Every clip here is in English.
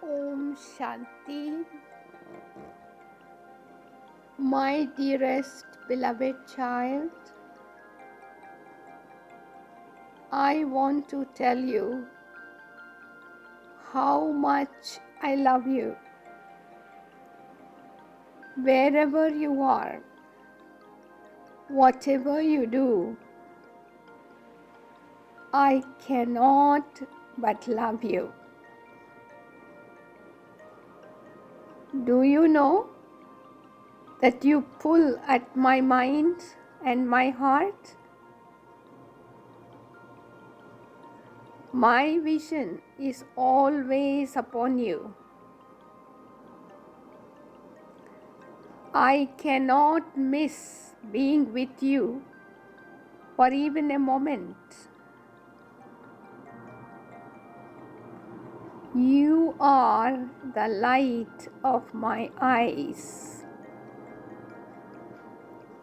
Om Shanti. My dearest beloved child, I want to tell you how much I love you. Wherever you are, whatever you do, I cannot but love you. Do you know that you pull at my mind and my heart? My vision is always upon you. I cannot miss being with you for even a moment. You are the light of my eyes,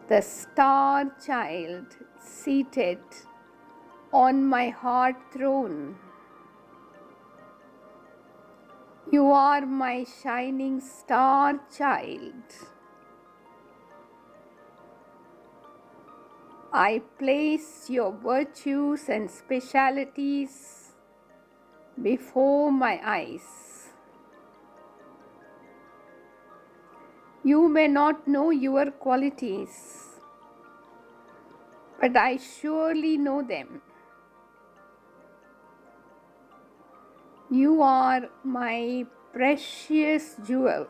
the star child seated on my heart throne. You are my shining star child. I place your virtues and specialities before my eyes. You may not know your qualities, but I surely know them. You are my precious jewel,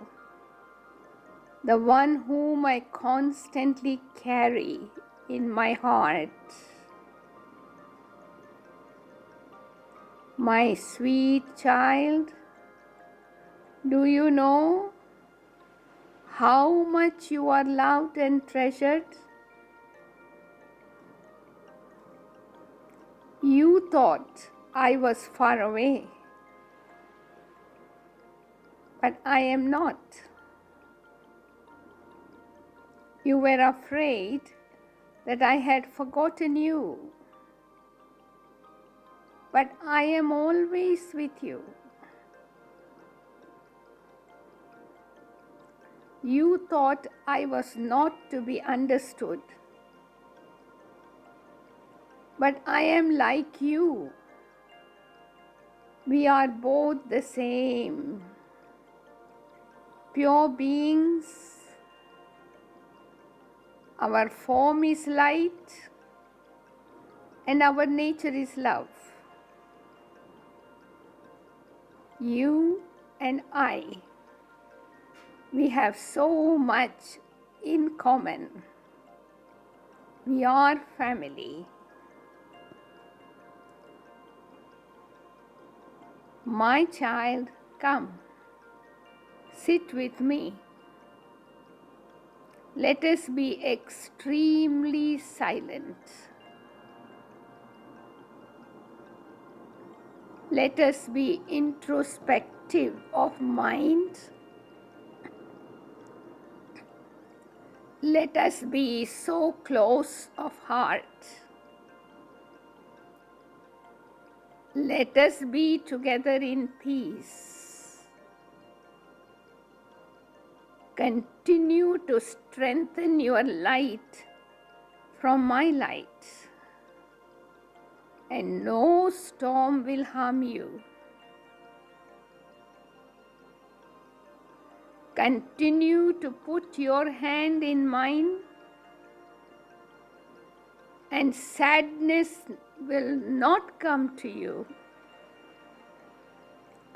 the one whom I constantly carry in my heart. My sweet child, do you know how much you are loved and treasured? You thought I was far away, but I am not. You were afraid that I had forgotten you, but I am always with you. You thought I was not to be understood, but I am like you. We are both the same, pure beings. Our form is light and our nature is love. You and I, we have so much in common. We are family. My child, come, sit with me. Let us be extremely silent. Let us be introspective of mind. Let us be so close of heart. Let us be together in peace. Continue to strengthen your light from my light, and no storm will harm you. Continue to put your hand in mine, and sadness will not come to you.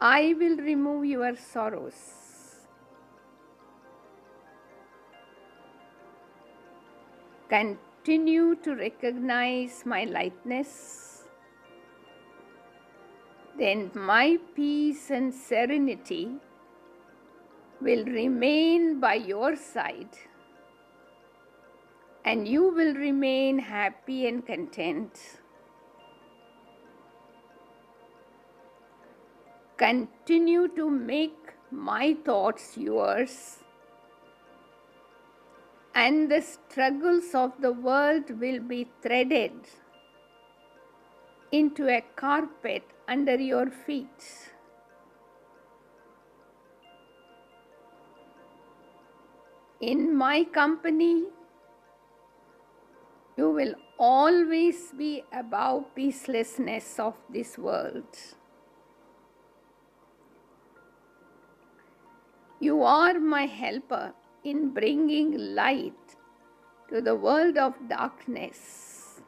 I will remove your sorrows. Continue to recognize my lightness. Then my peace and serenity will remain by your side, and you will remain happy and content. Continue to make my thoughts yours, and the struggles of the world will be threaded into a carpet under your feet. In my company, you will always be above peacelessness of this world. You are my helper in bringing light to the world of darkness.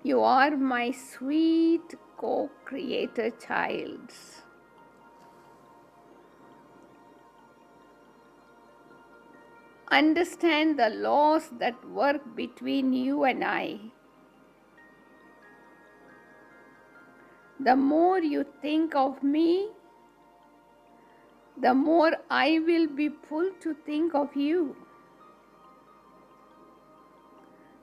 You are my sweet co-creator child. Understand the laws that work between you and I. The more you think of me, the more I will be pulled to think of you.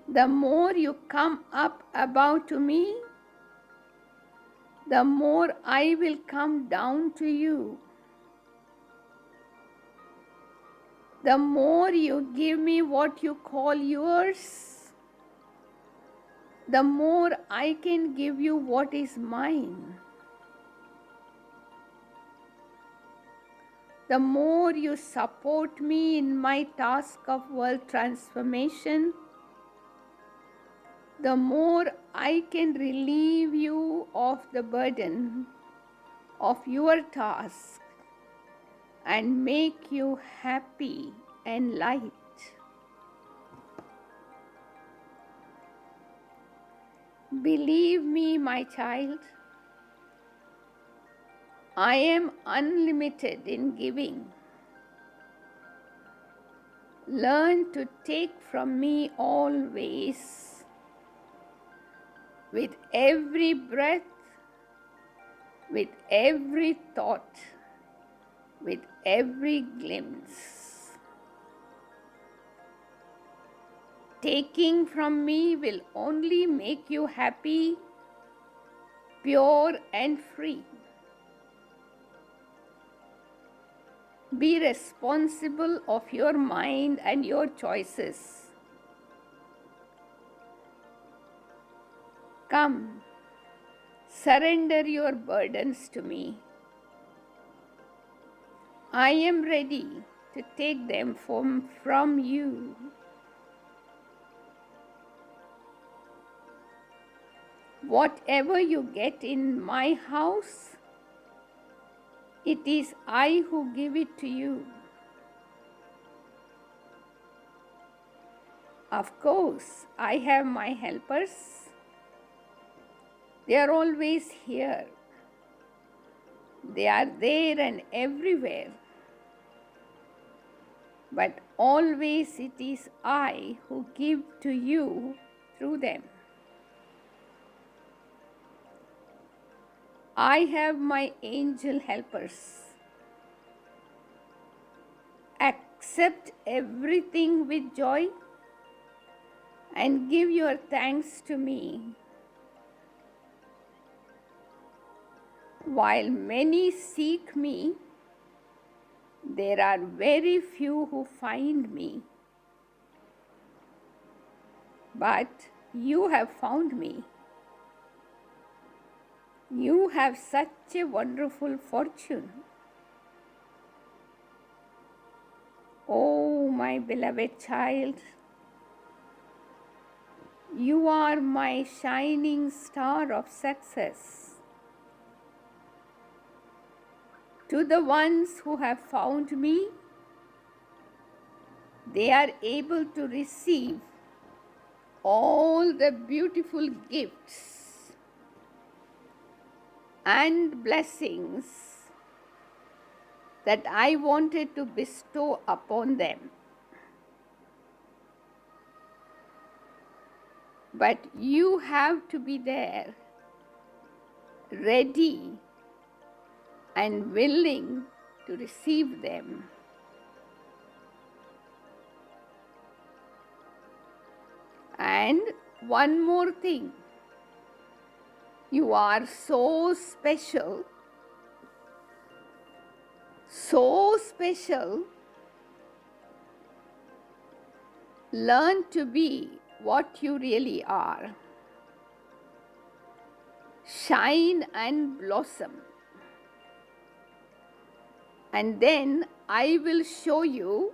The more you come up above to me, the more I will come down to you. The more you give me what you call yours, the more I can give you what is mine. The more you support me in my task of world transformation, the more I can relieve you of the burden of your task and make you happy and light. Believe me, my child, I am unlimited in giving. Learn to take from me always, with every breath, with every thought, with every glimpse. Taking from me will only make you happy, pure and free. Be responsible of your mind and your choices. Come, surrender your burdens to me. I am ready to take them from you. Whatever you get in my house, it is I who give it to you. Of course, I have my helpers. They are always here. They are there and everywhere. But always it is I who give to you through them. I have my angel helpers. Accept everything with joy and give your thanks to me. While many seek me, there are very few who find me. But you have found me. You have such a wonderful fortune. Oh, my beloved child, you are my shining star of success. To the ones who have found me, they are able to receive all the beautiful gifts and blessings that I wanted to bestow upon them. But you have to be there, ready and willing to receive them. And one more thing. You are so special, so special. Learn to be what you really are. Shine and blossom. And then I will show you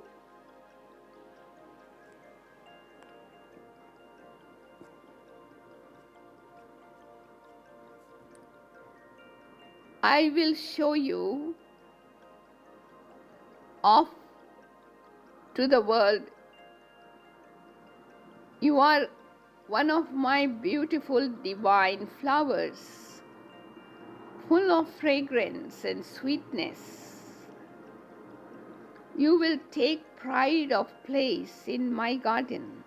off to the world. You are one of my beautiful divine flowers, full of fragrance and sweetness. You will take pride of place in my garden.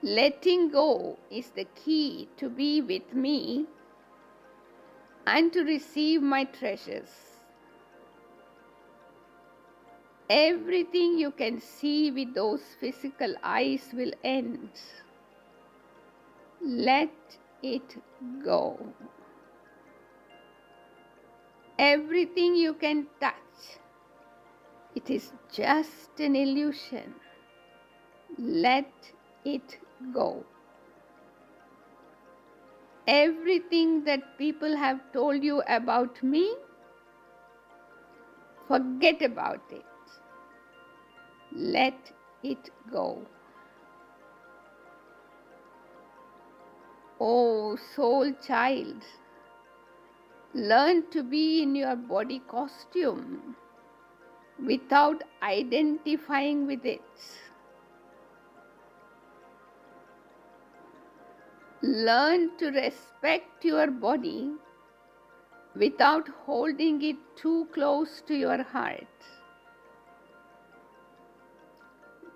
Letting go is the key to be with me and to receive my treasures. Everything you can see with those physical eyes will end. Let it go. Everything you can touch, it is just an illusion. Let it go. Everything that people have told you about me, forget about it. Let it go. Oh, soul child, learn to be in your body costume without identifying with it. Learn to respect your body without holding it too close to your heart.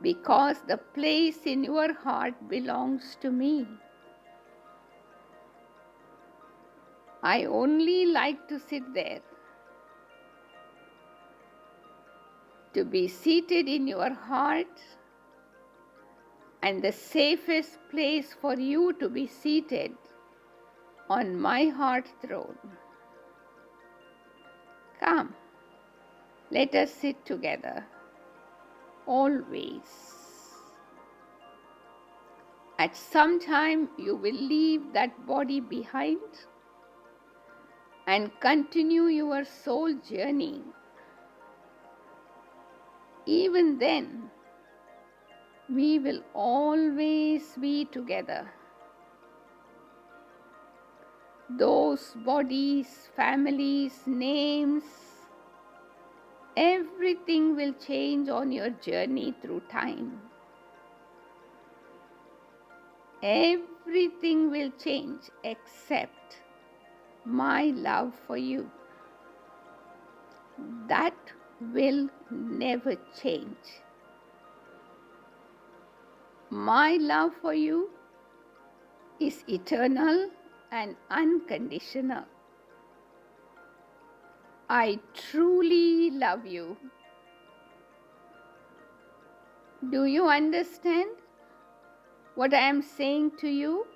Because the place in your heart belongs to me. I only like to sit there. To be seated in your heart, and the safest place for you to be seated on my heart throne. Come, let us sit together, always. At some time you will leave that body behind and continue your soul journey. Even then, we will always be together. Those bodies, families, names, everything will change on your journey through time. Everything will change except my love for you. That will never change. My love for you is eternal and unconditional. I truly love you. Do you understand what I am saying to you?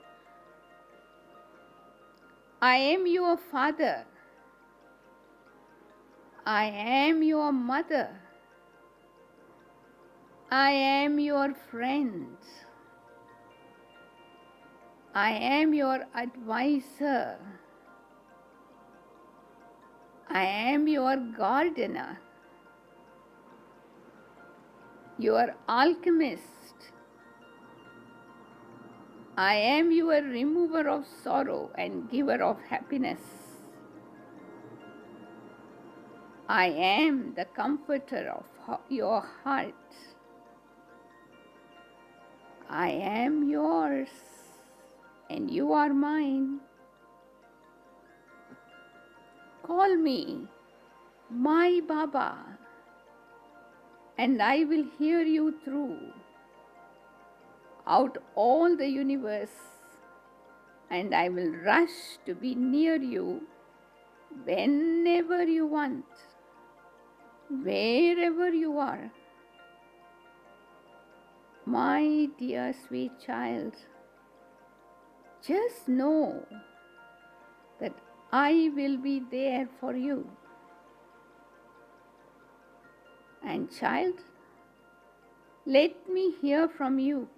I am your father. I am your mother. I am your friend. I am your advisor. I am your gardener, your alchemist. I am your remover of sorrow and giver of happiness. I am the comforter of your heart. I am yours and you are mine. Call me my Baba and I will hear you through out all the universe, and I will rush to be near you whenever you want, wherever you are. My dear sweet child, just know that I will be there for you. And child, let me hear from you.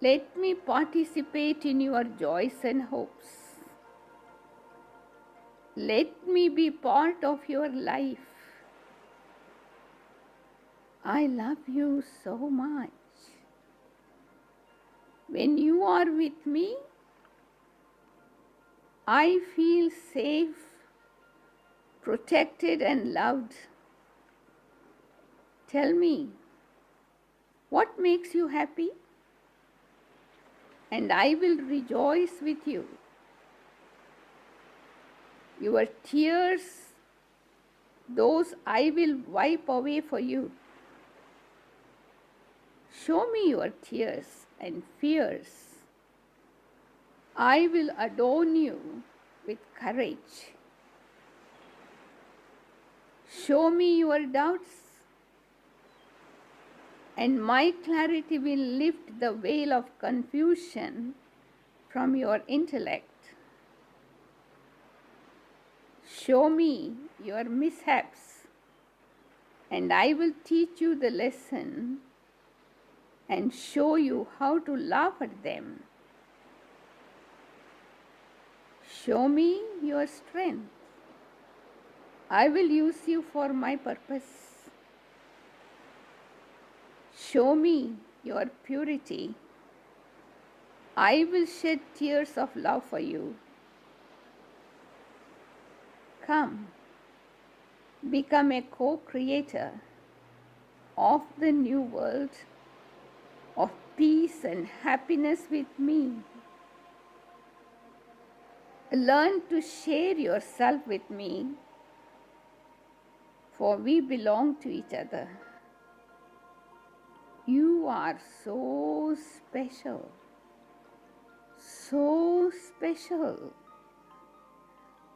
Let me participate in your joys and hopes. Let me be part of your life. I love you so much. When you are with me, I feel safe, protected, and loved. Tell me, what makes you happy? And I will rejoice with you. Your tears, those I will wipe away for you. Show me your tears and fears. I will adorn you with courage. Show me your doubts, and my clarity will lift the veil of confusion from your intellect. Show me your mishaps, and I will teach you the lesson and show you how to laugh at them. Show me your strength. I will use you for my purpose. Show me your purity. I will shed tears of love for you. Come, become a co-creator of the new world of peace and happiness with me. Learn to share yourself with me, for we belong to each other. You are so special, so special.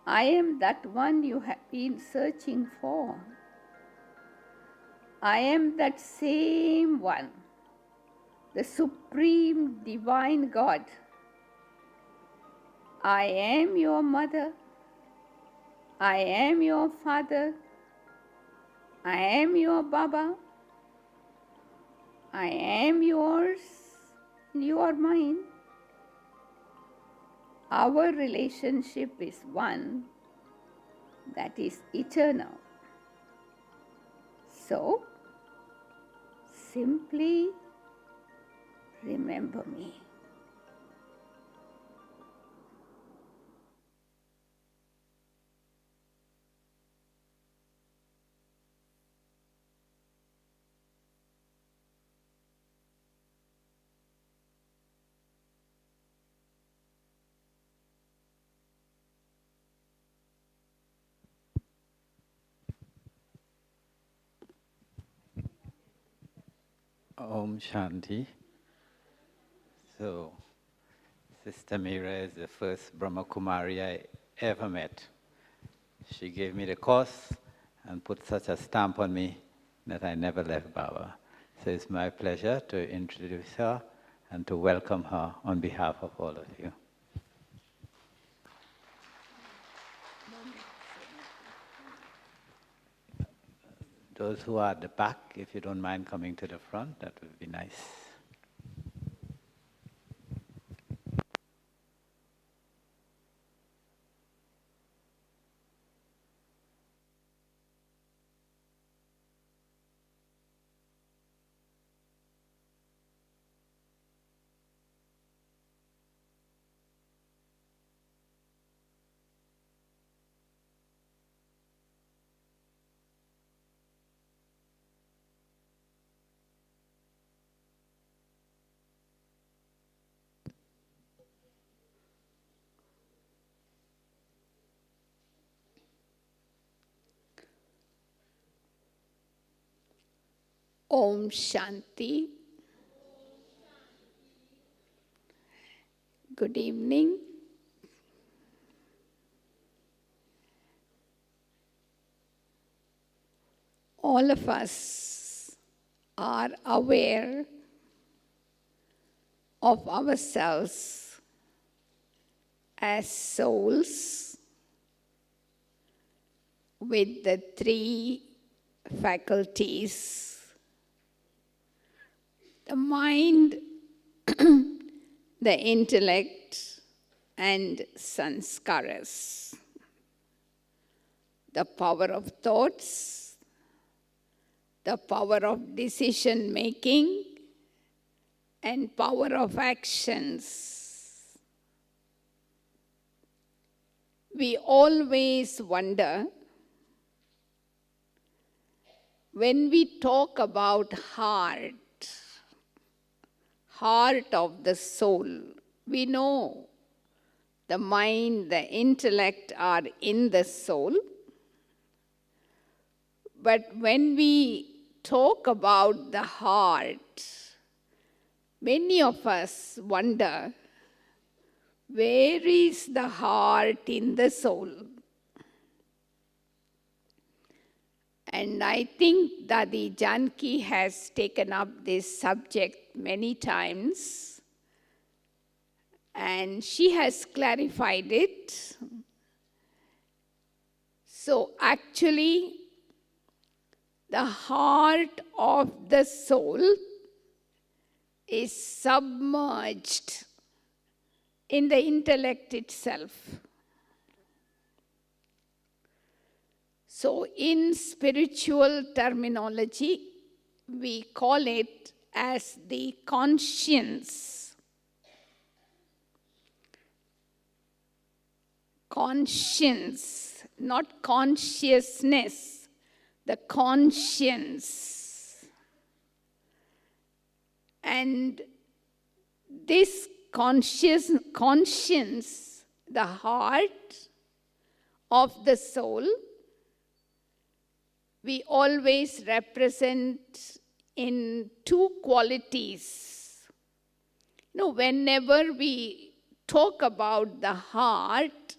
I am that one you have been searching for. I am that same one, the supreme divine God. I am your mother. I am your father. I am your Baba. I am yours. You are mine. Our relationship is one that is eternal. So, simply remember me. Om Shanti. So, Sister Meera is the first Brahma Kumari I ever met. She gave me the course and put such a stamp on me that I never left Baba. So it's my pleasure to introduce her and to welcome her on behalf of all of you. Those who are at the back, if you don't mind coming to the front, that would be nice. Om Shanti. Good evening. All of us are aware of ourselves as souls with the three faculties: the mind, the intellect, and sanskaras. the power of thoughts, the power of decision making, and power of actions. We always wonder, when we talk about heart of the soul, we know the mind, the intellect are in the soul. But when we talk about the heart, many of us wonder, where is the heart in the soul? And I think Dadi Janki has taken up this subject many times, and she has clarified it. So actually, the heart of the soul is submerged in the intellect itself. So in spiritual terminology, we call it as the conscience. Conscience, not consciousness, the conscience. And this conscience, the heart of the soul, we always represent in two qualities. You know, whenever we talk about the heart,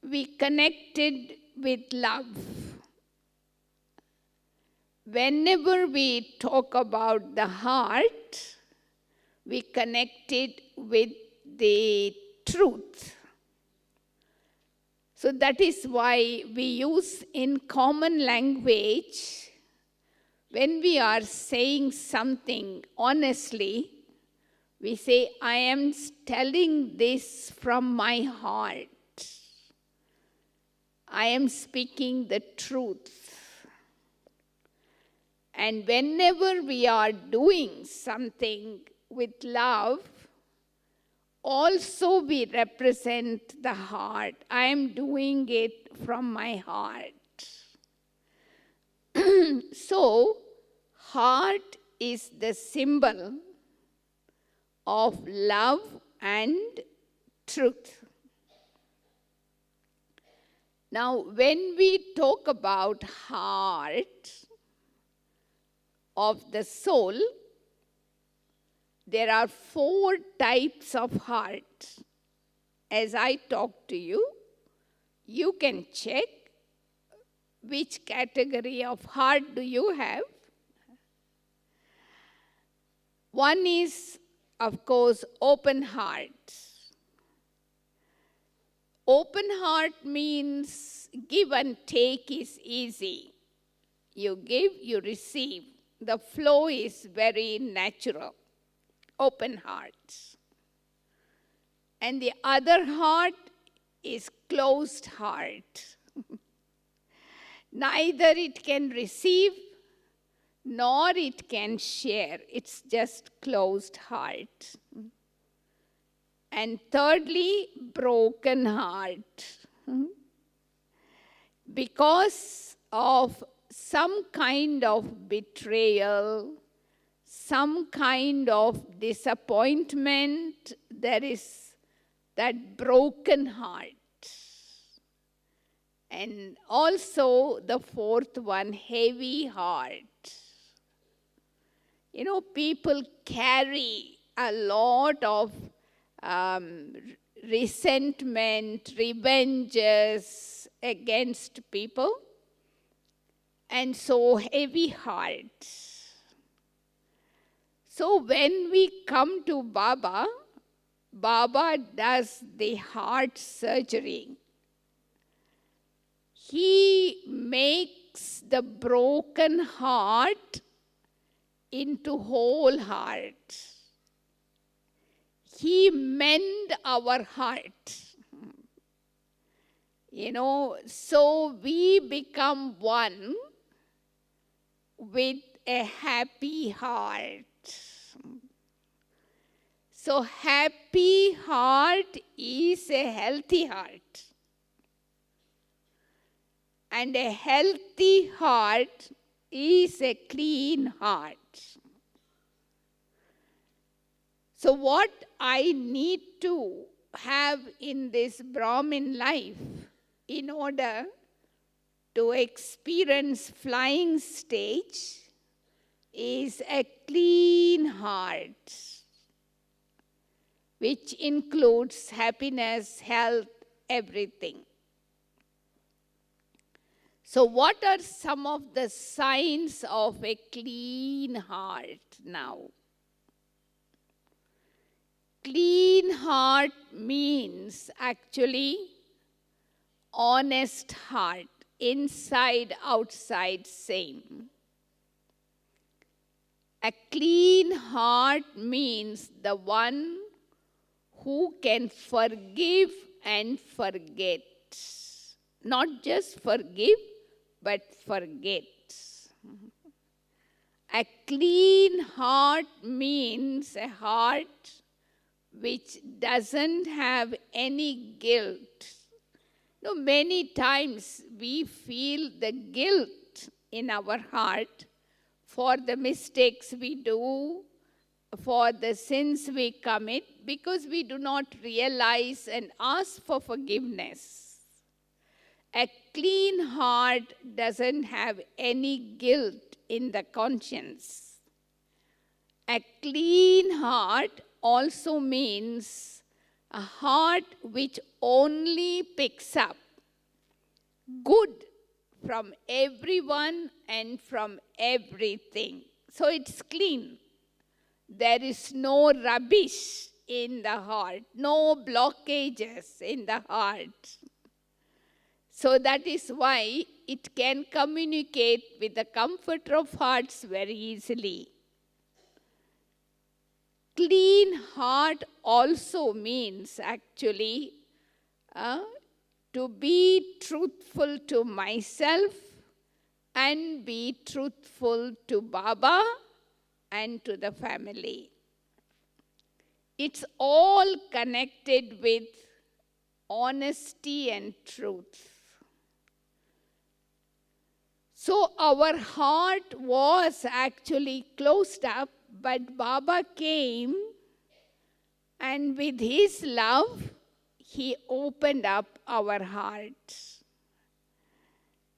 we connect it with love. Whenever we talk about the heart, we connect it with the truth. So that is why we use in common language, when we are saying something honestly, we say, I am telling this from my heart. I am speaking the truth. And whenever we are doing something with love, also we represent the heart. I am doing it from my heart. So, heart is the symbol of love and truth. Now, when we talk about heart of the soul, there are 4 types of heart. As I talk to you, you can check which category of heart do you have. One is, of course, open heart. Open heart means give and take is easy. You give, you receive. The flow is very natural. Open heart. And the other heart is closed heart. Neither it can receive nor it can share. It's just closed heart. And thirdly, broken heart. Because of some kind of betrayal, some kind of disappointment, there is that broken heart. And also the 4th one, heavy heart. You know, people carry a lot of resentment, revenges against people, and so heavy heart. So when we come to Baba, Baba does the heart surgery. He makes the broken heart into whole heart. He mend our heart. So we become one with a happy heart. So happy heart is a healthy heart. And a healthy heart is a clean heart. So what I need to have in this Brahmin life in order to experience flying stage is a clean heart, which includes happiness, health, everything. So what are some of the signs of a clean heart now? Clean heart means actually honest heart, inside, outside, same. A clean heart means the one who can forgive and forget. Not just forgive, but forget. A clean heart means a heart which doesn't have any guilt. Many times we feel the guilt in our heart for the mistakes we do, for the sins we commit, because we do not realize and ask for forgiveness. A clean heart doesn't have any guilt in the conscience. A clean heart also means a heart which only picks up good from everyone and from everything. So it's clean. There is no rubbish in the heart, no blockages in the heart. So that is why it can communicate with the comforter of hearts very easily. Clean heart also means actually to be truthful to myself and be truthful to Baba and to the family. It's all connected with honesty and truth. So our heart was actually closed up, but Baba came and with his love, he opened up our hearts.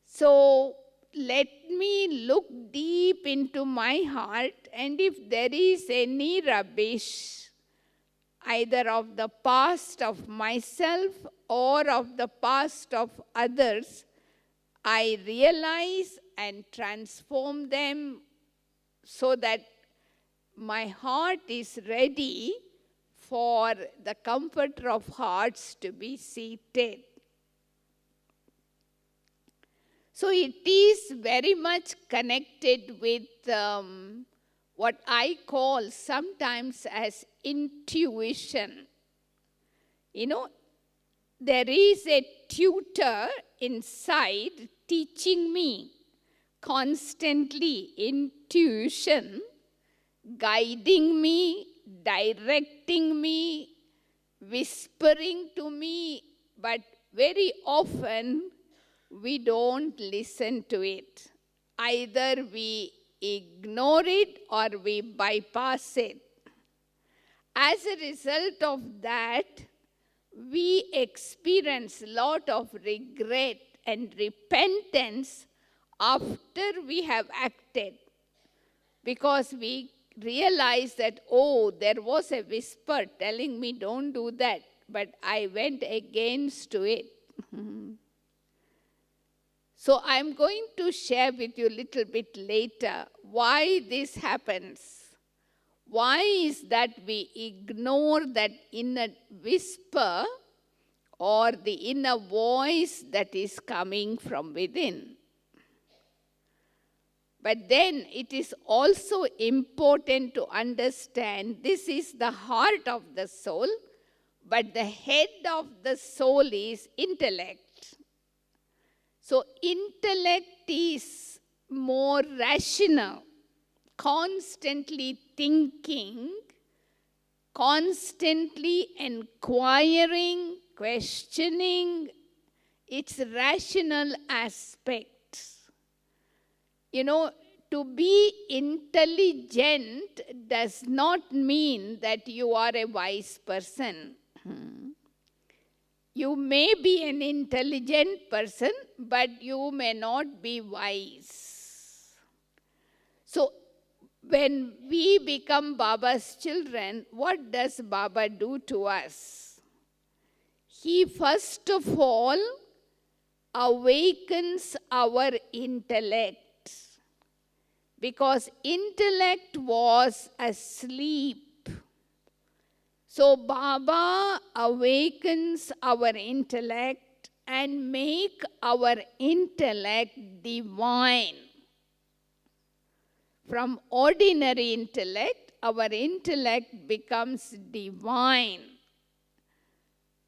So let me look deep into my heart, and if there is any rubbish, either of the past of myself or of the past of others, I realize and transform them so that my heart is ready for the comforter of hearts to be seated. So it is very much connected with what I call sometimes as intuition. There is a tutor inside teaching me constantly, intuition, guiding me, directing me, whispering to me, but very often we don't listen to it. Either we ignore it or we bypass it. As a result of that, we experience a lot of regret and repentance after we have acted, because we realize that, there was a whisper telling me don't do that, but I went against it. So I'm going to share with you a little bit later why this happens. Why is that we ignore that inner whisper or the inner voice that is coming from within? But then it is also important to understand this is the heart of the soul, but the head of the soul is intellect. So intellect is more rational, constantly thinking, constantly inquiring, questioning its rational aspects. You know, to be intelligent does not mean that you are a wise person. You may be an intelligent person, but you may not be wise. So, when we become Baba's children, what does Baba do to us? He first of all awakens our intellect, because intellect was asleep. So Baba awakens our intellect and make our intellect divine. From ordinary intellect, our intellect becomes divine.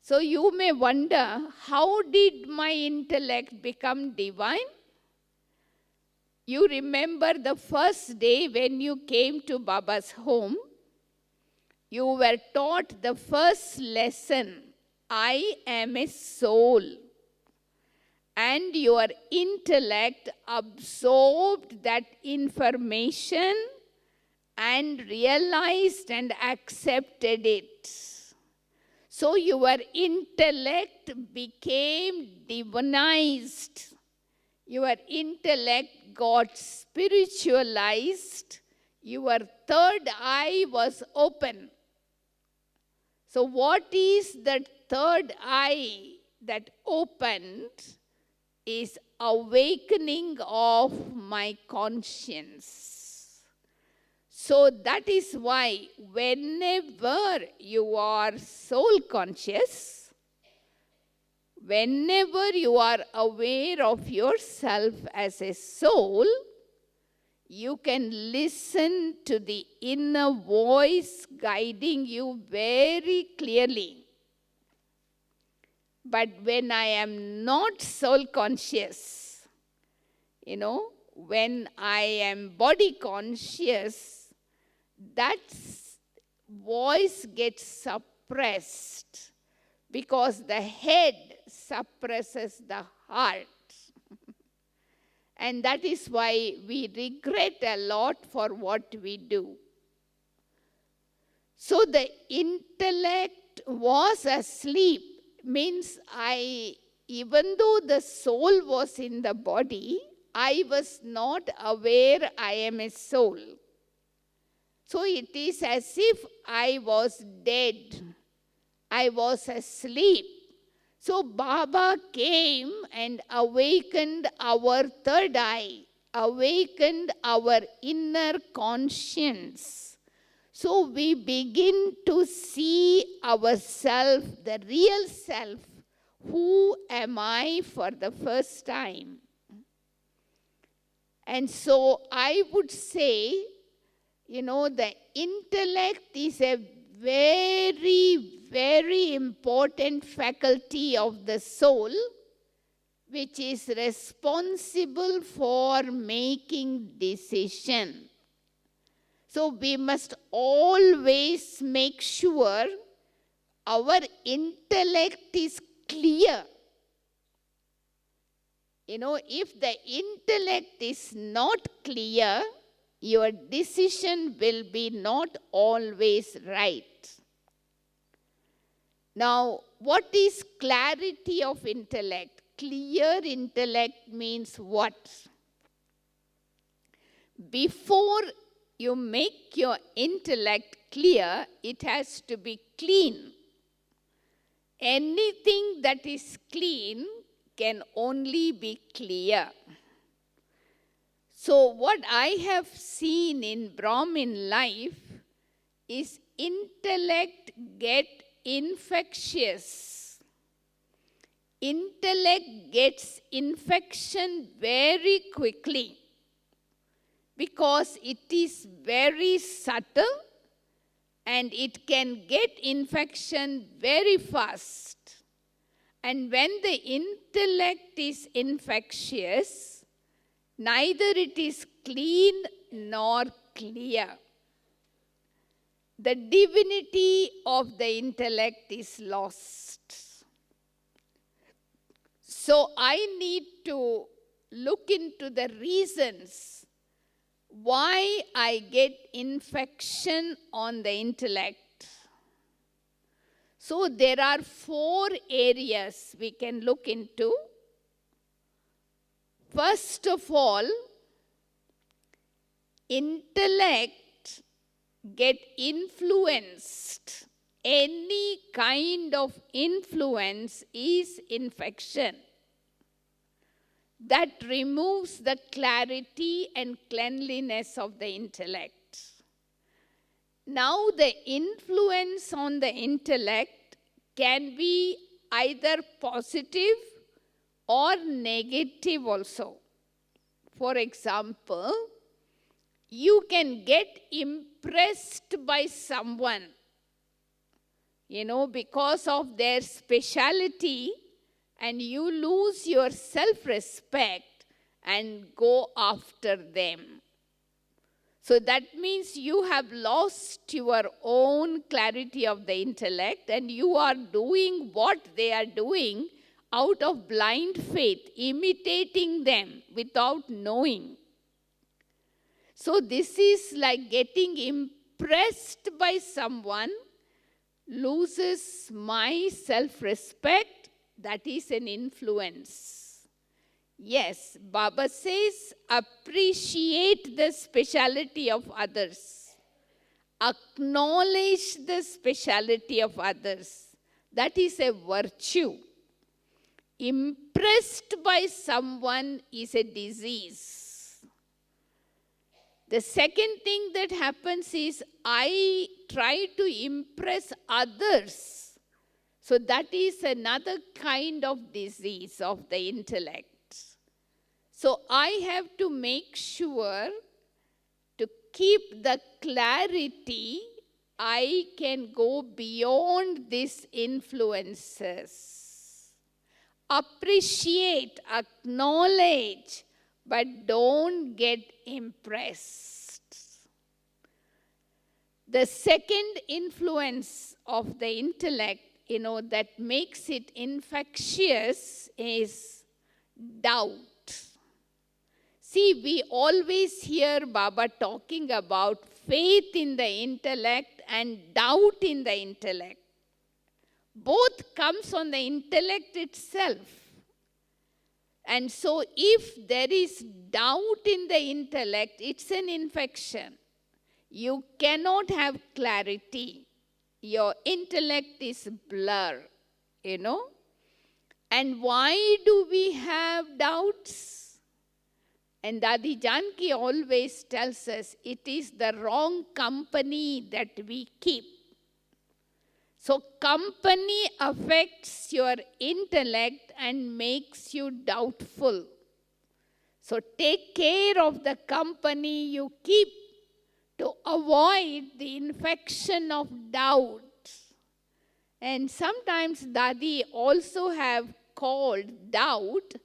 So you may wonder, how did my intellect become divine? You remember the first day when you came to Baba's home, you were taught the first lesson, I am a soul. And your intellect absorbed that information and realized and accepted it. So your intellect became divinized. Your intellect got spiritualized. Your third eye was open. So what is that third eye that opened? Is awakening of my conscience. So that is why whenever you are soul conscious, whenever you are aware of yourself as a soul, you can listen to the inner voice guiding you very clearly. But when I am not soul conscious, when I am body conscious, that voice gets suppressed because the head suppresses the heart. And that is why we regret a lot for what we do. So the intellect was asleep. Means even though the soul was in the body, I was not aware I am a soul. So it is as if I was dead. I was asleep. So Baba came and awakened our third eye, awakened our inner conscience. So we begin to see ourselves, the real self. Who am I for the first time? And so I would say, the intellect is a very, very important faculty of the soul, which is responsible for making decisions. So we must always make sure our intellect is clear. If the intellect is not clear, your decision will be not always right. Now, what is clarity of intellect? Clear intellect means what? Before you make your intellect clear, it has to be clean. Anything that is clean can only be clear. So what I have seen in Brahmin life is intellect get infectious. Intellect gets infection very quickly, because it is very subtle and it can get infection very fast. And when the intellect is infectious, neither it is clean nor clear. The divinity of the intellect is lost. So I need to look into the reasons why I get infection on the intellect. So there are 4 areas we can look into. First of all, intellect get influenced. Any kind of influence is infection. That removes the clarity and cleanliness of the intellect. Now the influence on the intellect can be either positive or negative also. For example, you can get impressed by someone, because of their speciality, and you lose your self-respect and go after them. So that means you have lost your own clarity of the intellect, and you are doing what they are doing out of blind faith, imitating them without knowing. So this is like getting impressed by someone, loses my self-respect. That is an influence. Yes, Baba says, appreciate the speciality of others. Acknowledge the speciality of others. That is a virtue. Impressed by someone is a disease. The second thing that happens is I try to impress others. So that is another kind of disease of the intellect. So I have to make sure to keep the clarity. I can go beyond these influences. Appreciate, acknowledge, but don't get impressed. The second influence of the intellect, that makes it infectious is doubt. See, we always hear Baba talking about faith in the intellect and doubt in the intellect. Both comes on the intellect itself. And so if there is doubt in the intellect, it's an infection. You cannot have clarity. Your intellect is blur, And why do we have doubts? And Dadi Janki always tells us it is the wrong company that we keep. So company affects your intellect and makes you doubtful. So take care of the company you keep to avoid the infection of doubt. And sometimes Dadi also have called doubt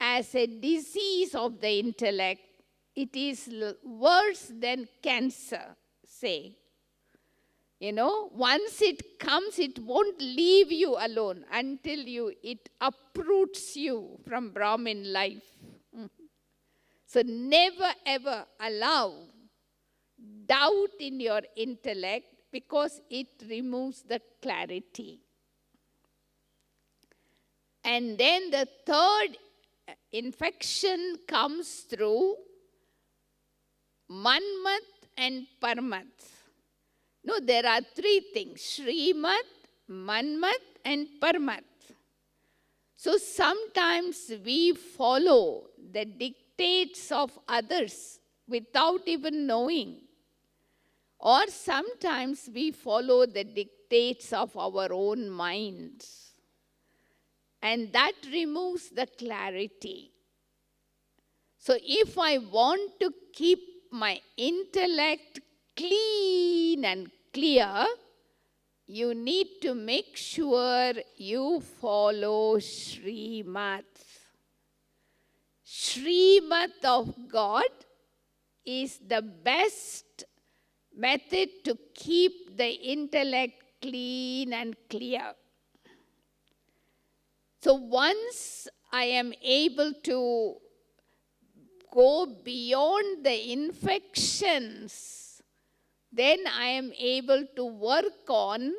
as a disease of the intellect. It is worse than cancer, say. Once it comes, it won't leave you alone until it uproots you from Brahmin life. So never ever allow doubt in your intellect, because it removes the clarity. And then the third infection comes through Manmat and Parmat. No, there are 3 things: Shrimat, Manmat, and Parmat. So sometimes we follow the dictates of others without even knowing. Or sometimes we follow the dictates of our own minds. And that removes the clarity. So if I want to keep my intellect clean and clear, you need to make sure you follow Srimad. Srimad of God is the best method to keep the intellect clean and clear. So once I am able to go beyond the infections, then I am able to work on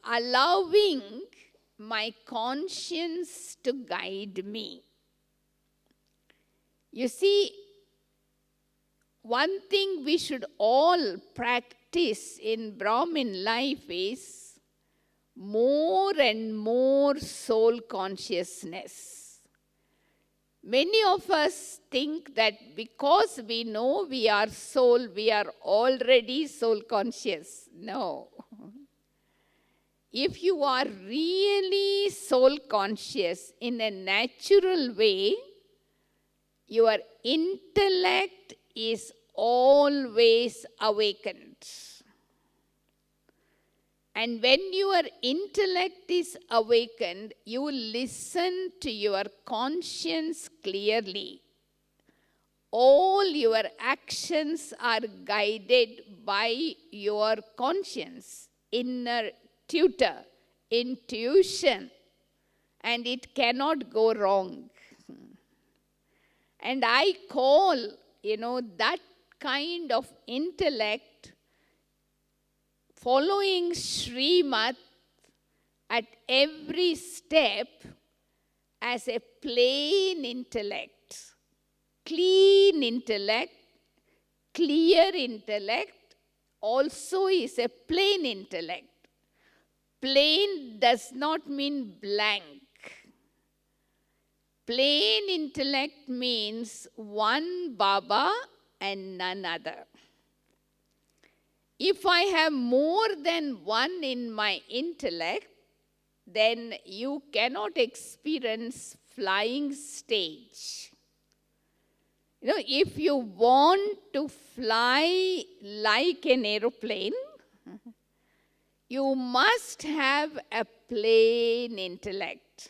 allowing my conscience to guide me. You see, one thing we should all practice in Brahmin life is more and more soul consciousness. Many of us think that because we know we are soul, we are already soul conscious. No. If you are really soul conscious in a natural way, your intellect is always awakened. And when your intellect is awakened, you listen to your conscience clearly. All your actions are guided by your conscience, inner tutor, intuition, and it cannot go wrong. And I call, that kind of intellect following Srimad at every step as a plain intellect, clean intellect, clear intellect also is a plain intellect. Plain does not mean blank. Plain intellect means one Baba and none other. If I have more than one in my intellect, then you cannot experience flying stage. If you want to fly like an aeroplane, you must have a plain intellect.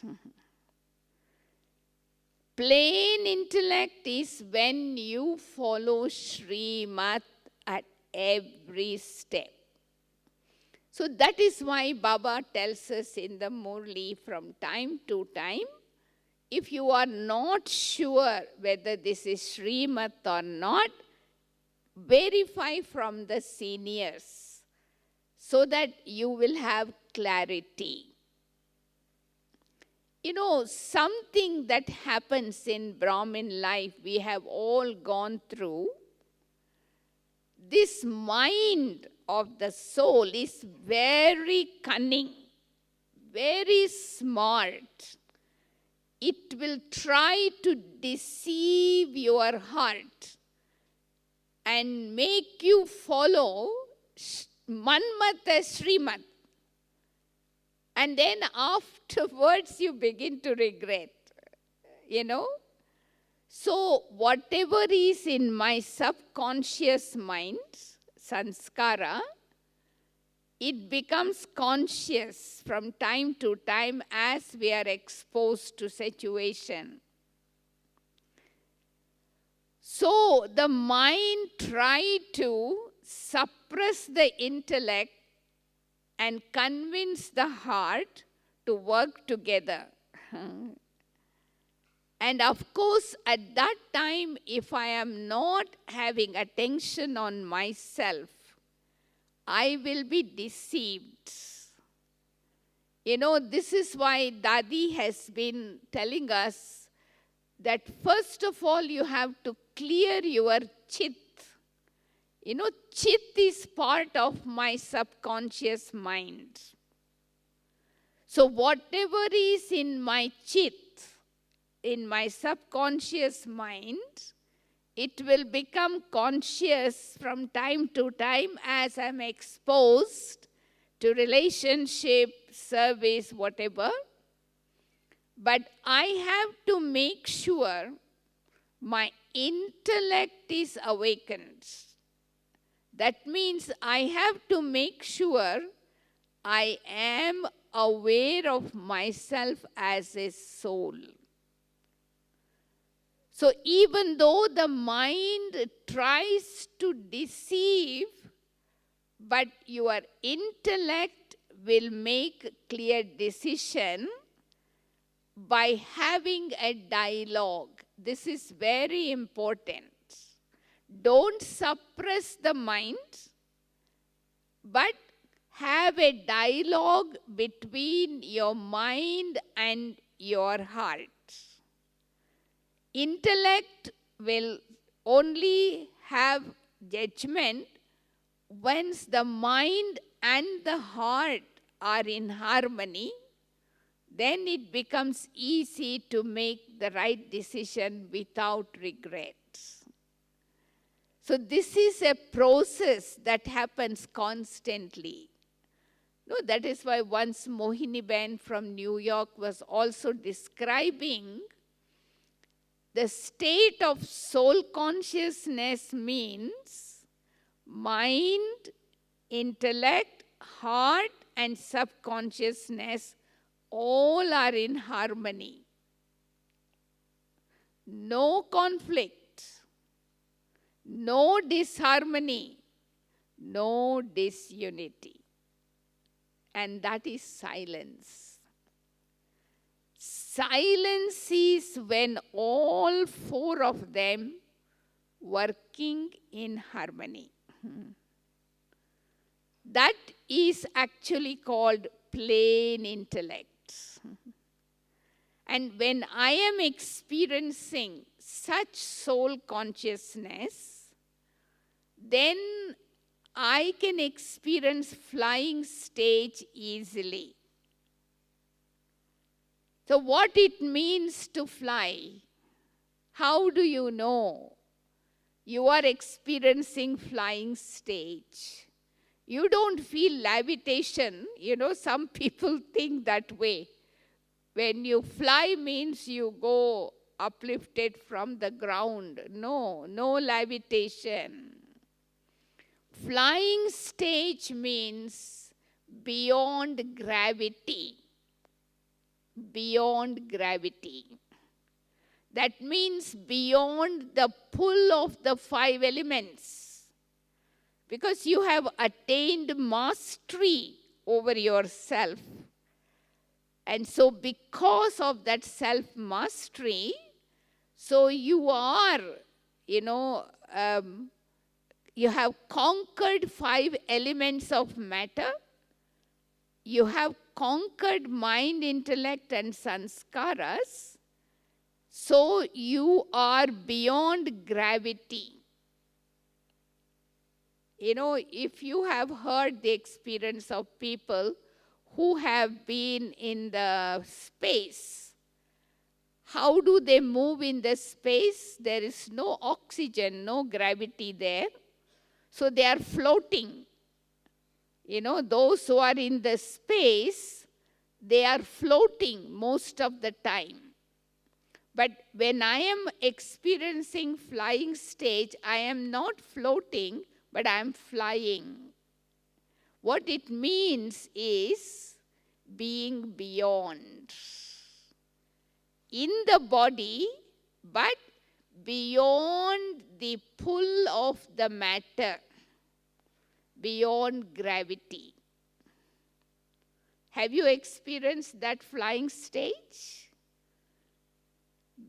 Plain intellect is when you follow Srimad at every step. So that is why Baba tells us in the Murli from time to time, if you are not sure whether this is Srimad or not, verify from the seniors so that you will have clarity. Something that happens in Brahmin life, we have all gone through. This mind of the soul is very cunning, very smart. It will try to deceive your heart and make you follow Manmata Srimad. And then afterwards you begin to regret, So whatever is in my subconscious mind, sanskara, it becomes conscious from time to time as we are exposed to situation. So the mind tried to suppress the intellect and convince the heart to work together. And of course, at that time, if I am not having attention on myself, I will be deceived. This is why Dadi has been telling us that first of all, you have to clear your chit. Chit is part of my subconscious mind. So whatever is in my chit, in my subconscious mind, it will become conscious from time to time as I'm exposed to relationship, service, whatever. But I have to make sure my intellect is awakened. That means I have to make sure I am aware of myself as a soul. So even though the mind tries to deceive, but your intellect will make clear decision by having a dialogue. This is very important. Don't suppress the mind, but have a dialogue between your mind and your heart. Intellect will only have judgment once the mind and the heart are in harmony. Then it becomes easy to make the right decision without regret. So this is a process that happens constantly. No, that is why once Mohini from New York was also describing the state of soul consciousness means mind, intellect, heart, and subconsciousness all are in harmony. No conflict, no disharmony, no disunity. And that is silence. Silence is when all four of them working in harmony. That is actually called plain intellect. And when I am experiencing such soul consciousness, then I can experience flying stage easily. So what it means to fly? How do you know you are experiencing flying stage? You don't feel levitation. You know, some people think that way. When you fly means you go uplifted from the ground. No, no levitation. Flying stage means beyond gravity. Beyond gravity. That means beyond the pull of the five elements. Because you have attained mastery over yourself. And so because of that self-mastery, so you are, you have conquered five elements of matter. You have conquered mind, intellect, and sanskaras. So you are beyond gravity. If you have heard the experience of people who have been in the space, how do they move in the space? There is no oxygen, no gravity there. So they are floating. Those who are in the space, they are floating most of the time. But when I am experiencing flying stage, I am not floating, but I am flying. What it means is being beyond. In the body, but beyond the pull of the matter. Beyond gravity. Have you experienced that flying stage?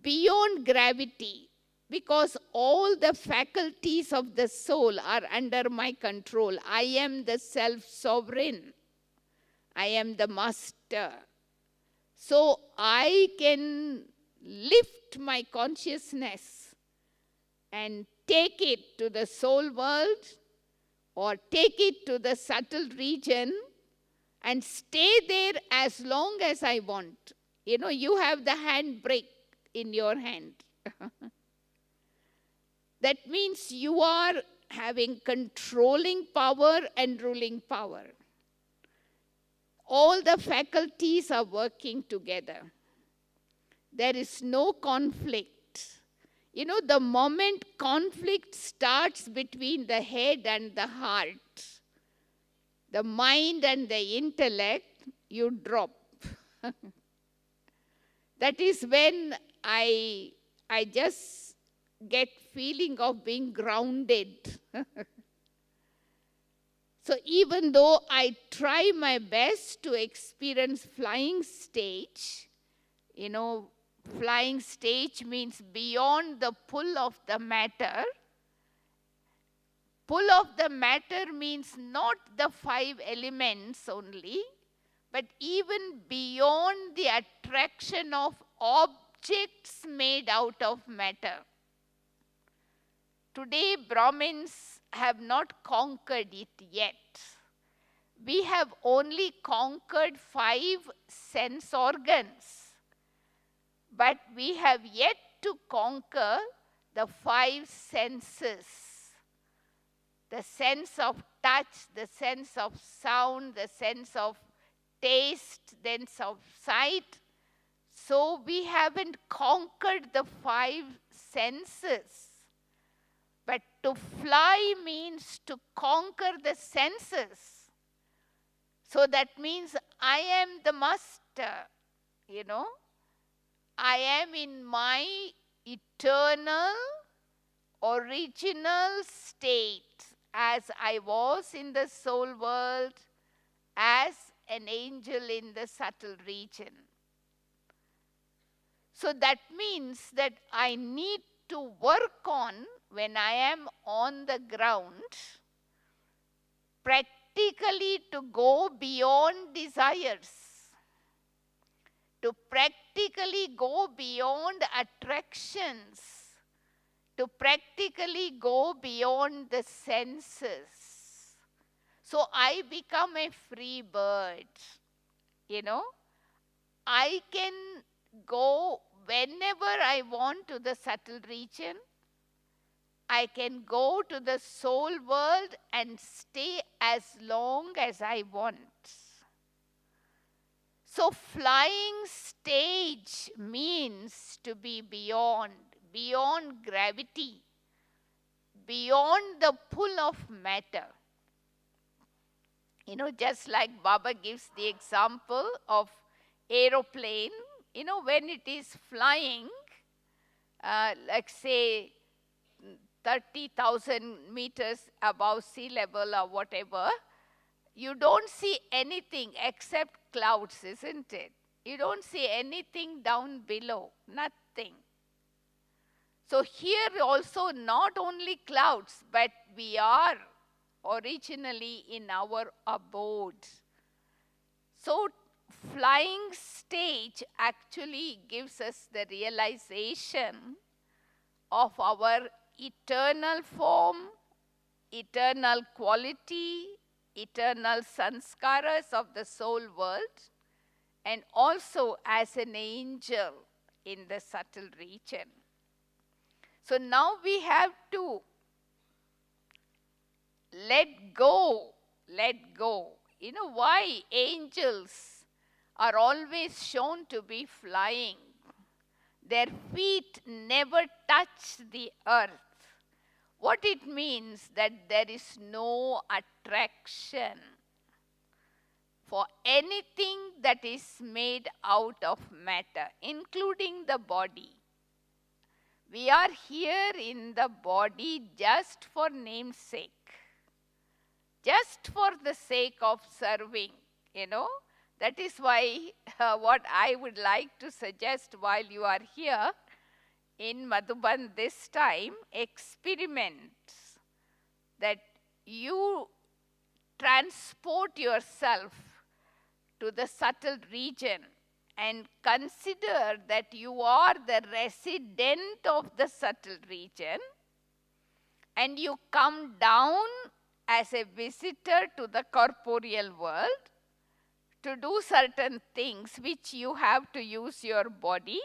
Beyond gravity, because all the faculties of the soul are under my control. I am the self-sovereign. I am the master. So I can lift my consciousness and take it to the soul world, or take it to the subtle region and stay there as long as I want. You have the handbrake in your hand. That means you are having controlling power and ruling power. All the faculties are working together. There is no conflict. The moment conflict starts between the head and the heart, the mind and the intellect, you drop. That is when I just get feeling of being grounded. So even though I try my best to experience flying stage, flying stage means beyond the pull of the matter. Pull of the matter means not the 5 elements only, but even beyond the attraction of objects made out of matter. Today, Brahmins have not conquered it yet. We have only conquered 5 sense organs, but we have yet to conquer the 5 senses. The sense of touch, the sense of sound, the sense of taste, sense of sight. So we haven't conquered the 5 senses. But to fly means to conquer the senses. So that means I am the master, I am in my eternal, original state as I was in the soul world, as an angel in the subtle region. So that means that I need to work on, when I am on the ground, practically to go beyond desires, to practically go beyond attractions, to practically go beyond the senses. So I become a free bird. I can go whenever I want to the subtle region. I can go to the soul world and stay as long as I want. So flying stage means to be beyond gravity, beyond the pull of matter. Just like Baba gives the example of aeroplane, when it is flying, like say 30,000 meters above sea level or whatever, you don't see anything except clouds, isn't it? You don't see anything down below, nothing. So here also not only clouds, but we are originally in our abode. So flying stage actually gives us the realization of our eternal form, eternal quality, eternal sanskaras of the soul world, and also as an angel in the subtle region. So now we have to let go. Why angels are always shown to be flying? Their feet never touch the earth. What it means that there is no attraction for anything that is made out of matter, including the body. We are here in the body just for namesake, just for the sake of serving, That is why what I would like to suggest while you are here in Madhuban this time, experiment that you transport yourself to the subtle region and consider that you are the resident of the subtle region and you come down as a visitor to the corporeal world to do certain things which you have to use your body,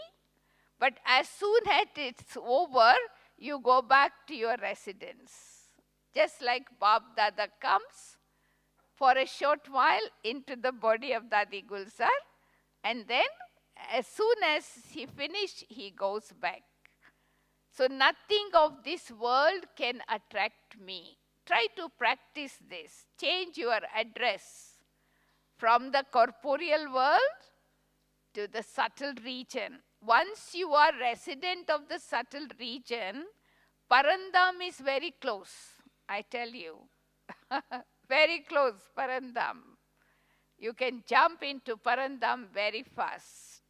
but as soon as it's over, you go back to your residence. Just like Bab Dada comes for a short while into the body of Dadi Gulzar, and then as soon as he finishes, he goes back. So nothing of this world can attract me. try to practice this. Change your address from the corporeal world to the subtle region. Once you are resident of the subtle region, Parandam is very close, I tell you. Very close, Parandam. You can jump into Parandam very fast.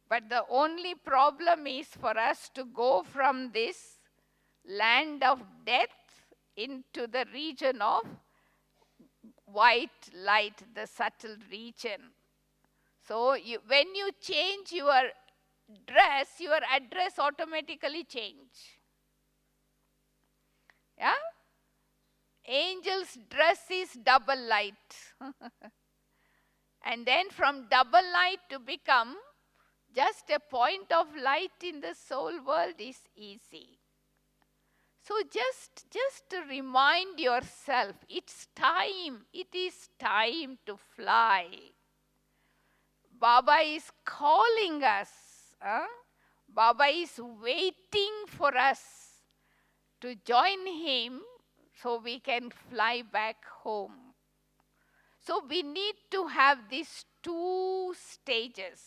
But the only problem is for us to go from this land of death into the region of white light, the subtle region. So when you change your address automatically change. Yeah? Angel's dress is double light. And then from double light to become just a point of light in the soul world is easy. So just to remind yourself, it's time. It is time to fly. Baba is calling us. Baba is waiting for us to join him so we can fly back home. So we need to have these two stages.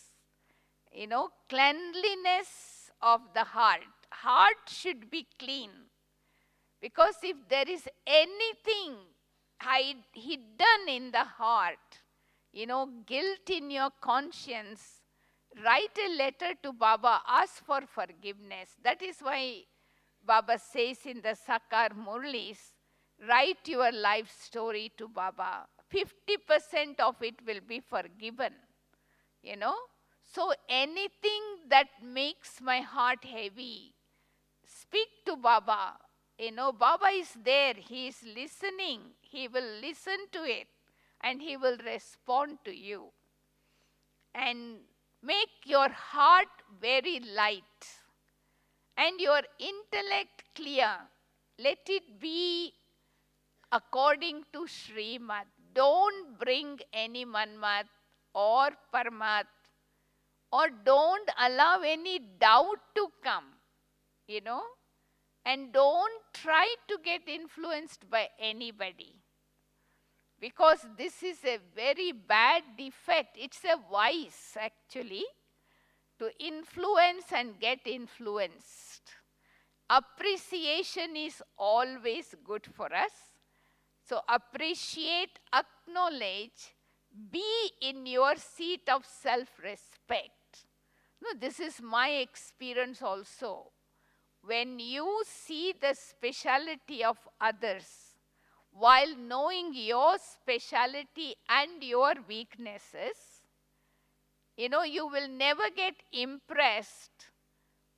Cleanliness of the heart. Heart should be clean. Because if there is anything hidden in the heart, guilt in your conscience, write a letter to Baba, ask for forgiveness. That is why Baba says in the Sakar Murlis, write your life story to Baba. 50% of it will be forgiven. So anything that makes my heart heavy, speak to Baba. Baba is there. He is listening. He will listen to it and he will respond to you. And make your heart very light and your intellect clear. Let it be according to Srimad. Don't bring any Manmat or Parmat, or don't allow any doubt to come, and don't try to get influenced by anybody. Because this is a very bad defect. It's a vice, actually, to influence and get influenced. Appreciation is always good for us. So appreciate, acknowledge, be in your seat of self-respect. This is my experience also. When you see the speciality of others, while knowing your speciality and your weaknesses, you will never get impressed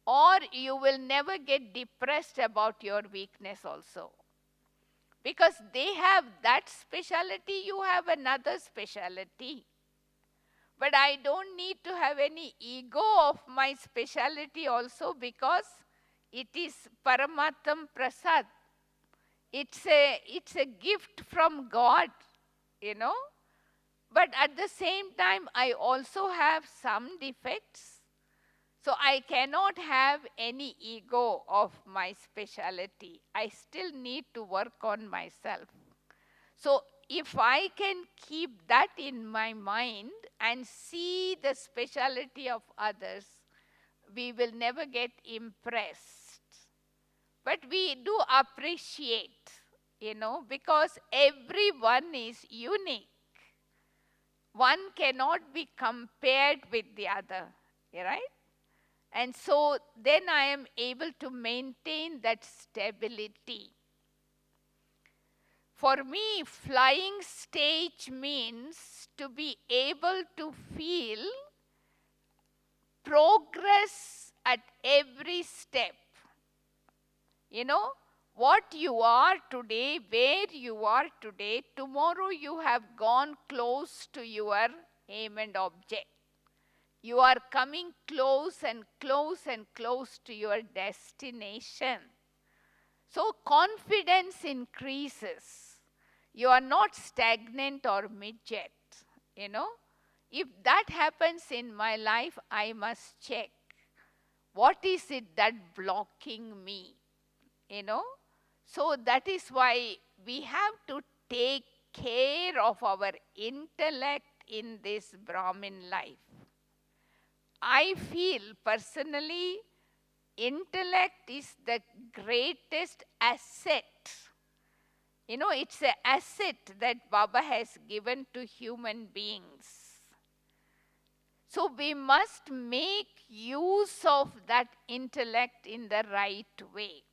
or you will never get depressed about your weakness also. Because they have that speciality, you have another speciality. But I don't need to have any ego of my speciality also, because it is Paramatam Prasad. It's a gift from God, But at the same time, I also have some defects. So I cannot have any ego of my speciality. I still need to work on myself. So if I can keep that in my mind and see the speciality of others, we will never get impressed. But we do appreciate, because everyone is unique. One cannot be compared with the other, right? And so then I am able to maintain that stability. For me, flying stage means to be able to feel progress at every step. What you are today, where you are today, tomorrow you have gone close to your aim and object. You are coming close and close and close to your destination. So confidence increases. You are not stagnant or midget, If that happens in my life, I must check. What is it that blocking me, So that is why we have to take care of our intellect in this Brahmin life. I feel personally, intellect is the greatest asset. It's an asset that Baba has given to human beings. So we must make use of that intellect in the right way.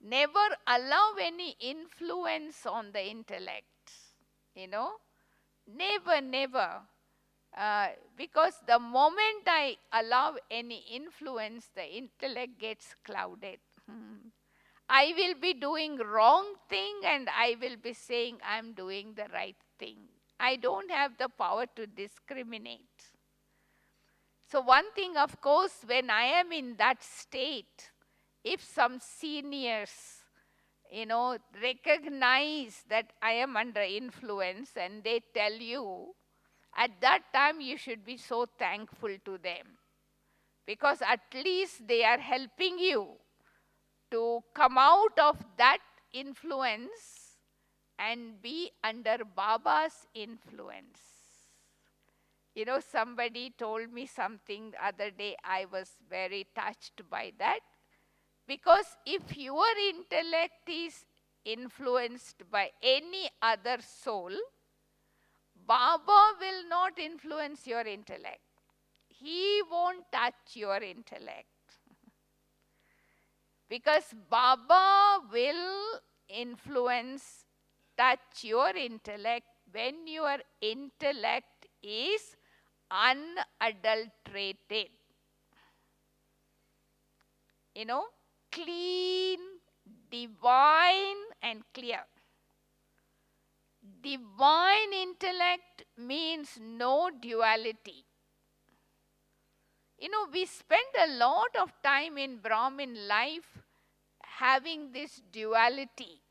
Never allow any influence on the intellect. Never, never. Because the moment I allow any influence, the intellect gets clouded. I will be doing wrong thing and I will be saying I'm doing the right thing. I don't have the power to discriminate. So one thing, of course, when I am in that state, if some seniors, recognize that I am under influence and they tell you, at that time you should be so thankful to them. Because at least they are helping you to come out of that influence and be under Baba's influence. Somebody told me something the other day, I was very touched by that. Because if your intellect is influenced by any other soul, Baba will not influence your intellect. He won't touch your intellect. Because Baba will touch your intellect when your intellect is unadulterated. Clean, divine and clear. Divine intellect means no duality. We spend a lot of time in Brahmin life having this duality.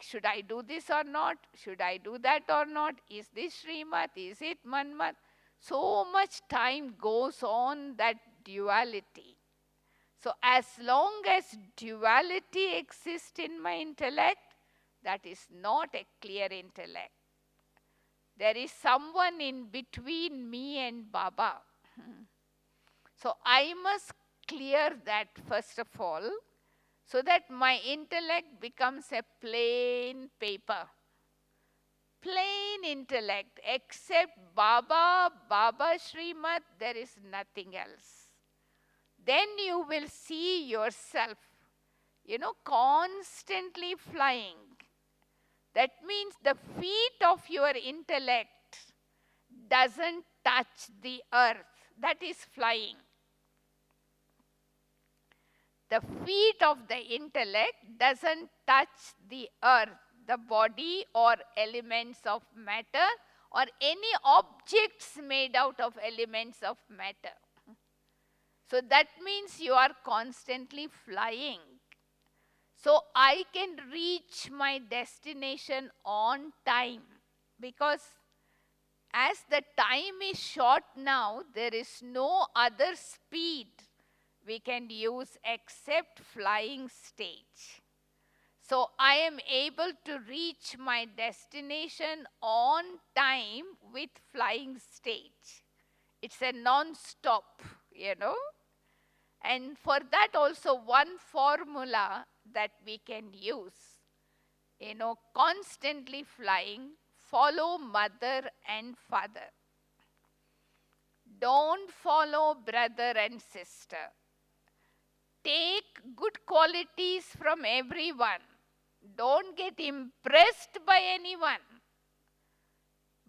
Should I do this or not? Should I do that or not? Is this Srimad? Is it Manmat? So much time goes on that duality. So as long as duality exists in my intellect, that is not a clear intellect. There is someone in between me and Baba. So I must clear that first of all, so that my intellect becomes a plain paper. Plain intellect. Except Baba Srimad, there is nothing else. Then you will see yourself, constantly flying. That means the feet of your intellect doesn't touch the earth. That is flying. The feet of the intellect doesn't touch the earth, the body or elements of matter or any objects made out of elements of matter. So that means you are constantly flying. So I can reach my destination on time, because as the time is short now, there is no other speed we can use except flying stage. So I am able to reach my destination on time with flying stage. It's a non-stop, And for that also one formula that we can use, constantly flying, follow mother and father. Don't follow brother and sister. Take good qualities from everyone. Don't get impressed by anyone.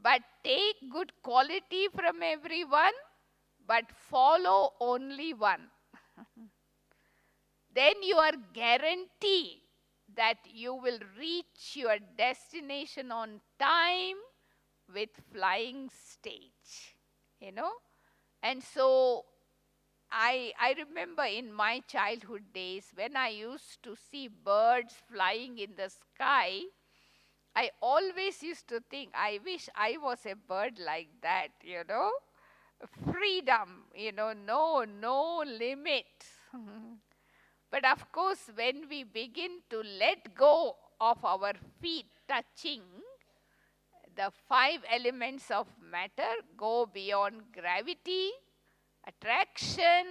But take good quality from everyone, but follow only one. Then you are guaranteed that you will reach your destination on time with flying stage, And so I remember in my childhood days when I used to see birds flying in the sky, I always used to think, I wish I was a bird like that, Freedom, no limit. But of course, when we begin to let go of our feet touching, the 5 elements of matter go beyond gravity, attraction,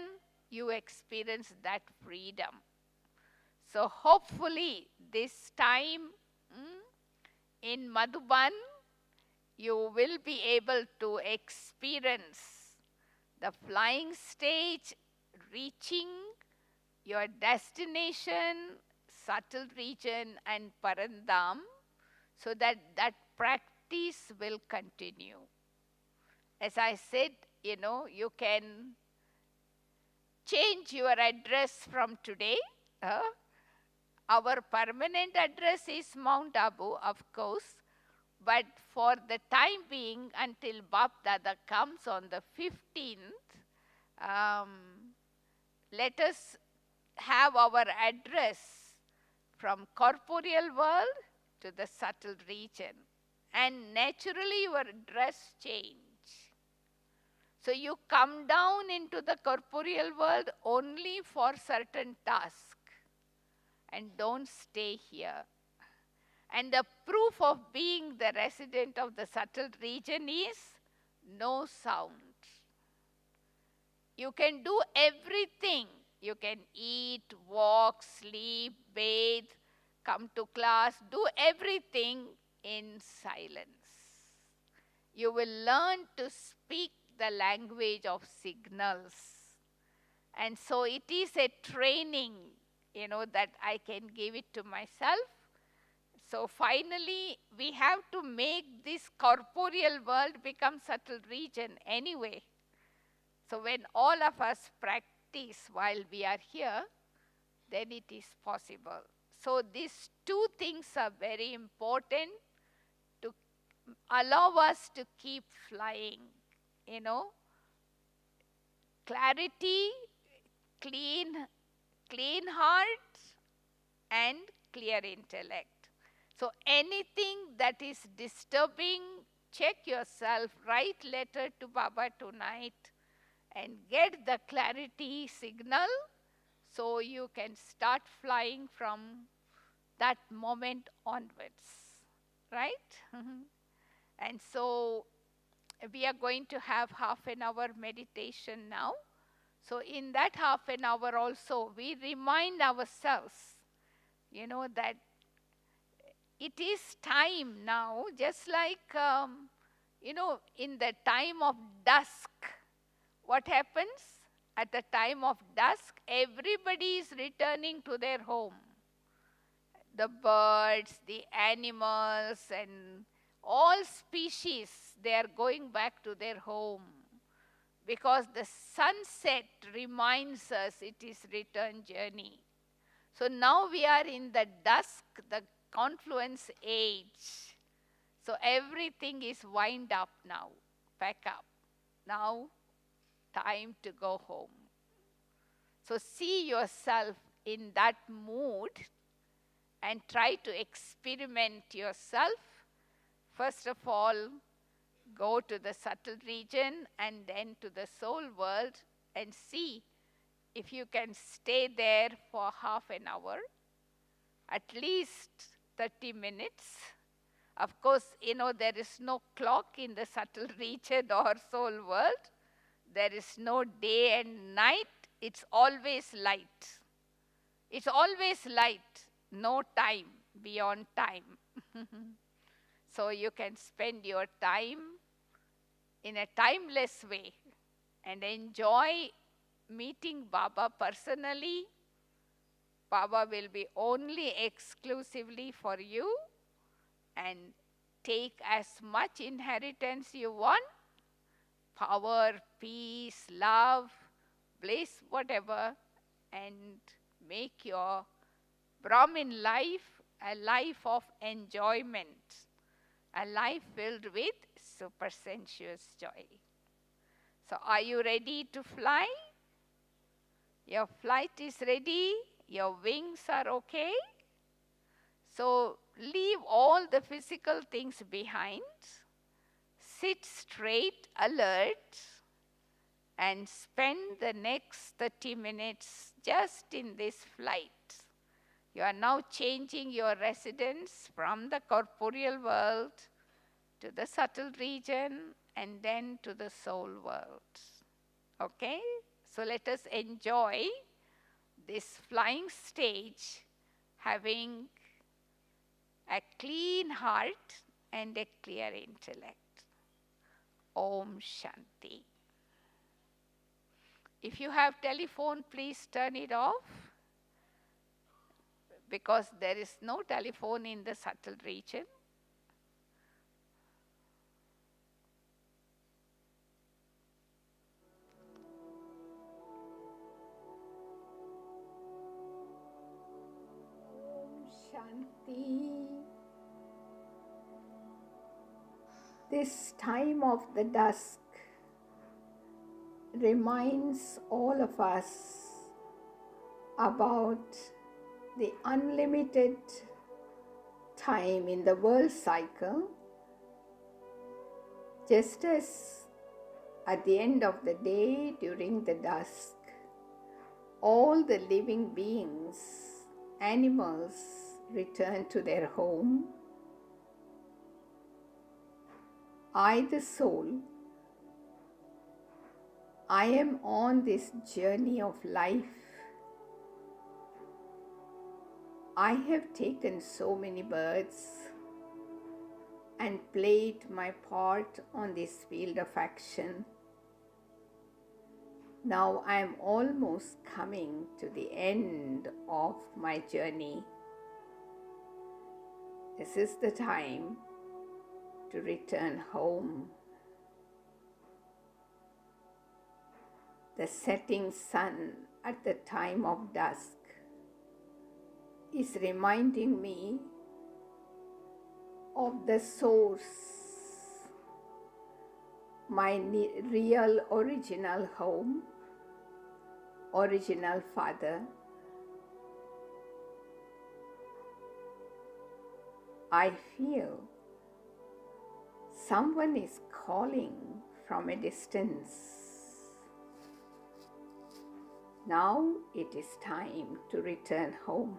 you experience that freedom. So hopefully this time in Madhuban, you will be able to experience the flying stage, reaching your destination, subtle region and Parandam, so that that practice will continue. As I said, you can change your address from today. Our permanent address is Mount Abu, of course, but for the time being, until Bap Dada comes on the 15th, let us have our address from corporeal world to the subtle region. And naturally your address change. So you come down into the corporeal world only for certain tasks and don't stay here. And the proof of being the resident of the subtle region is no sound. You can do everything. You can eat, walk, sleep, bathe, come to class, do everything in silence. You will learn to speak the language of signals. And so it is a training, that I can give it to myself. So finally, we have to make this corporeal world become subtle region anyway. So when all of us practice while we are here, then it is possible. So these 2 things are very important to allow us to keep flying. Clarity, clean heart, and clear intellect. So anything that is disturbing, check yourself, write letter to Baba tonight and get the clarity signal so you can start flying from that moment onwards, right? And so we are going to have half an hour meditation now. So in that half an hour also, we remind ourselves, that it is time now, just like, in the time of dusk, what happens? At the time of dusk, everybody is returning to their home. The birds, the animals, and all species, they are going back to their home. Because the sunset reminds us it is return journey. So now we are in the dusk, the confluence age. So everything is wind up now, pack up. Now, time to go home. So see yourself in that mood and try to experiment yourself. First of all, go to the subtle region and then to the soul world and see if you can stay there for half an hour, at least 30 minutes. Of course, there is no clock in the subtle region or soul world. There is no day and night. It's always light. It's always light. No time beyond time. So you can spend your time in a timeless way and enjoy meeting Baba personally. Baba will be only exclusively for you, and take as much inheritance you want, power, peace, love, bliss, whatever, and make your Brahmin life a life of enjoyment, a life filled with super sensuous joy. So are you ready to fly? Your flight is ready, your wings are okay. So leave all the physical things behind, sit straight, alert, and spend the next 30 minutes just in this flight. You are now changing your residence from the corporeal world to the subtle region and then to the soul world. Okay? So let us enjoy this flying stage, having a clean heart and a clear intellect. Om Shanti. If you have telephone, please turn it off, because there is no telephone in the subtle region. Shanti. This time of the dusk reminds all of us about the unlimited time in the world cycle, just as at the end of the day during the dusk, all the living beings, animals, return to their home. I, the soul, I am on this journey of life. I have taken so many births and played my part on this field of action. Now I am almost coming to the end of my journey. This is the time to return home. The setting sun at the time of dusk is reminding me of the source, my real original home, original father. I feel someone is calling from a distance. Now it is time to return home.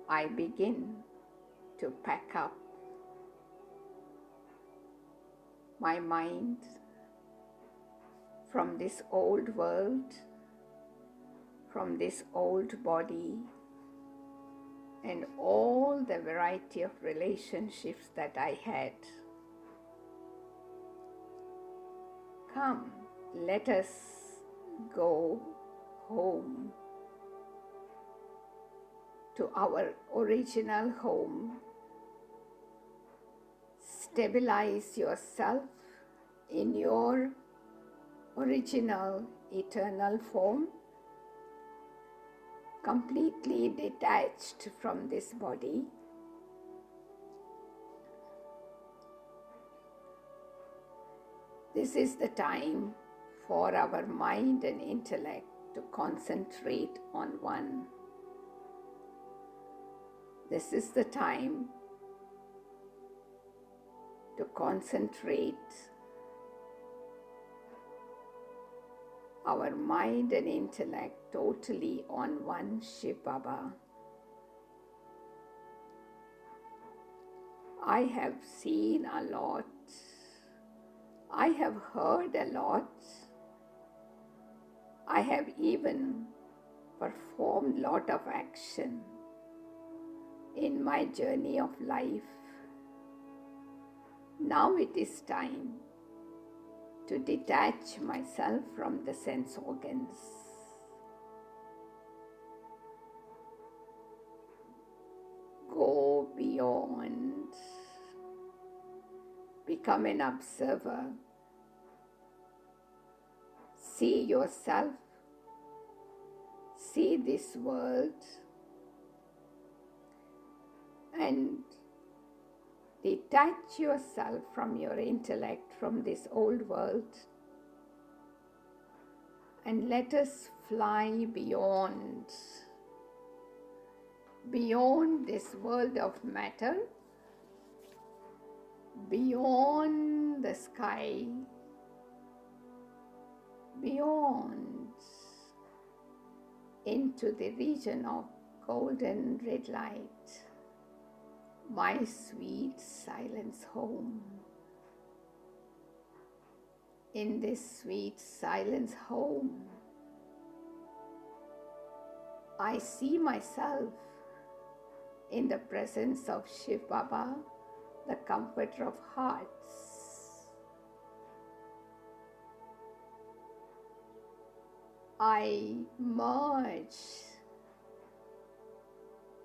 I begin to pack up my mind from this old world, from this old body, and all the variety of relationships that I had. Come, let us go home to our original home. Stabilize yourself in your original eternal form, completely detached from this body. This is the time for our mind and intellect to concentrate on one. This is the time to concentrate our mind and intellect totally on one Shiv Baba. I have seen a lot. I have heard a lot. I have even performed a lot of action in my journey of life. Now it is time to detach myself from the sense organs. Go beyond. Become an observer. See yourself. See this world. And detach yourself from your intellect, from this old world, and let us fly beyond this world of matter beyond the sky, beyond into the region of golden red light, my sweet silence home. In this sweet silence home, I see myself in the presence of Shiv Baba, the comforter of hearts. I merge.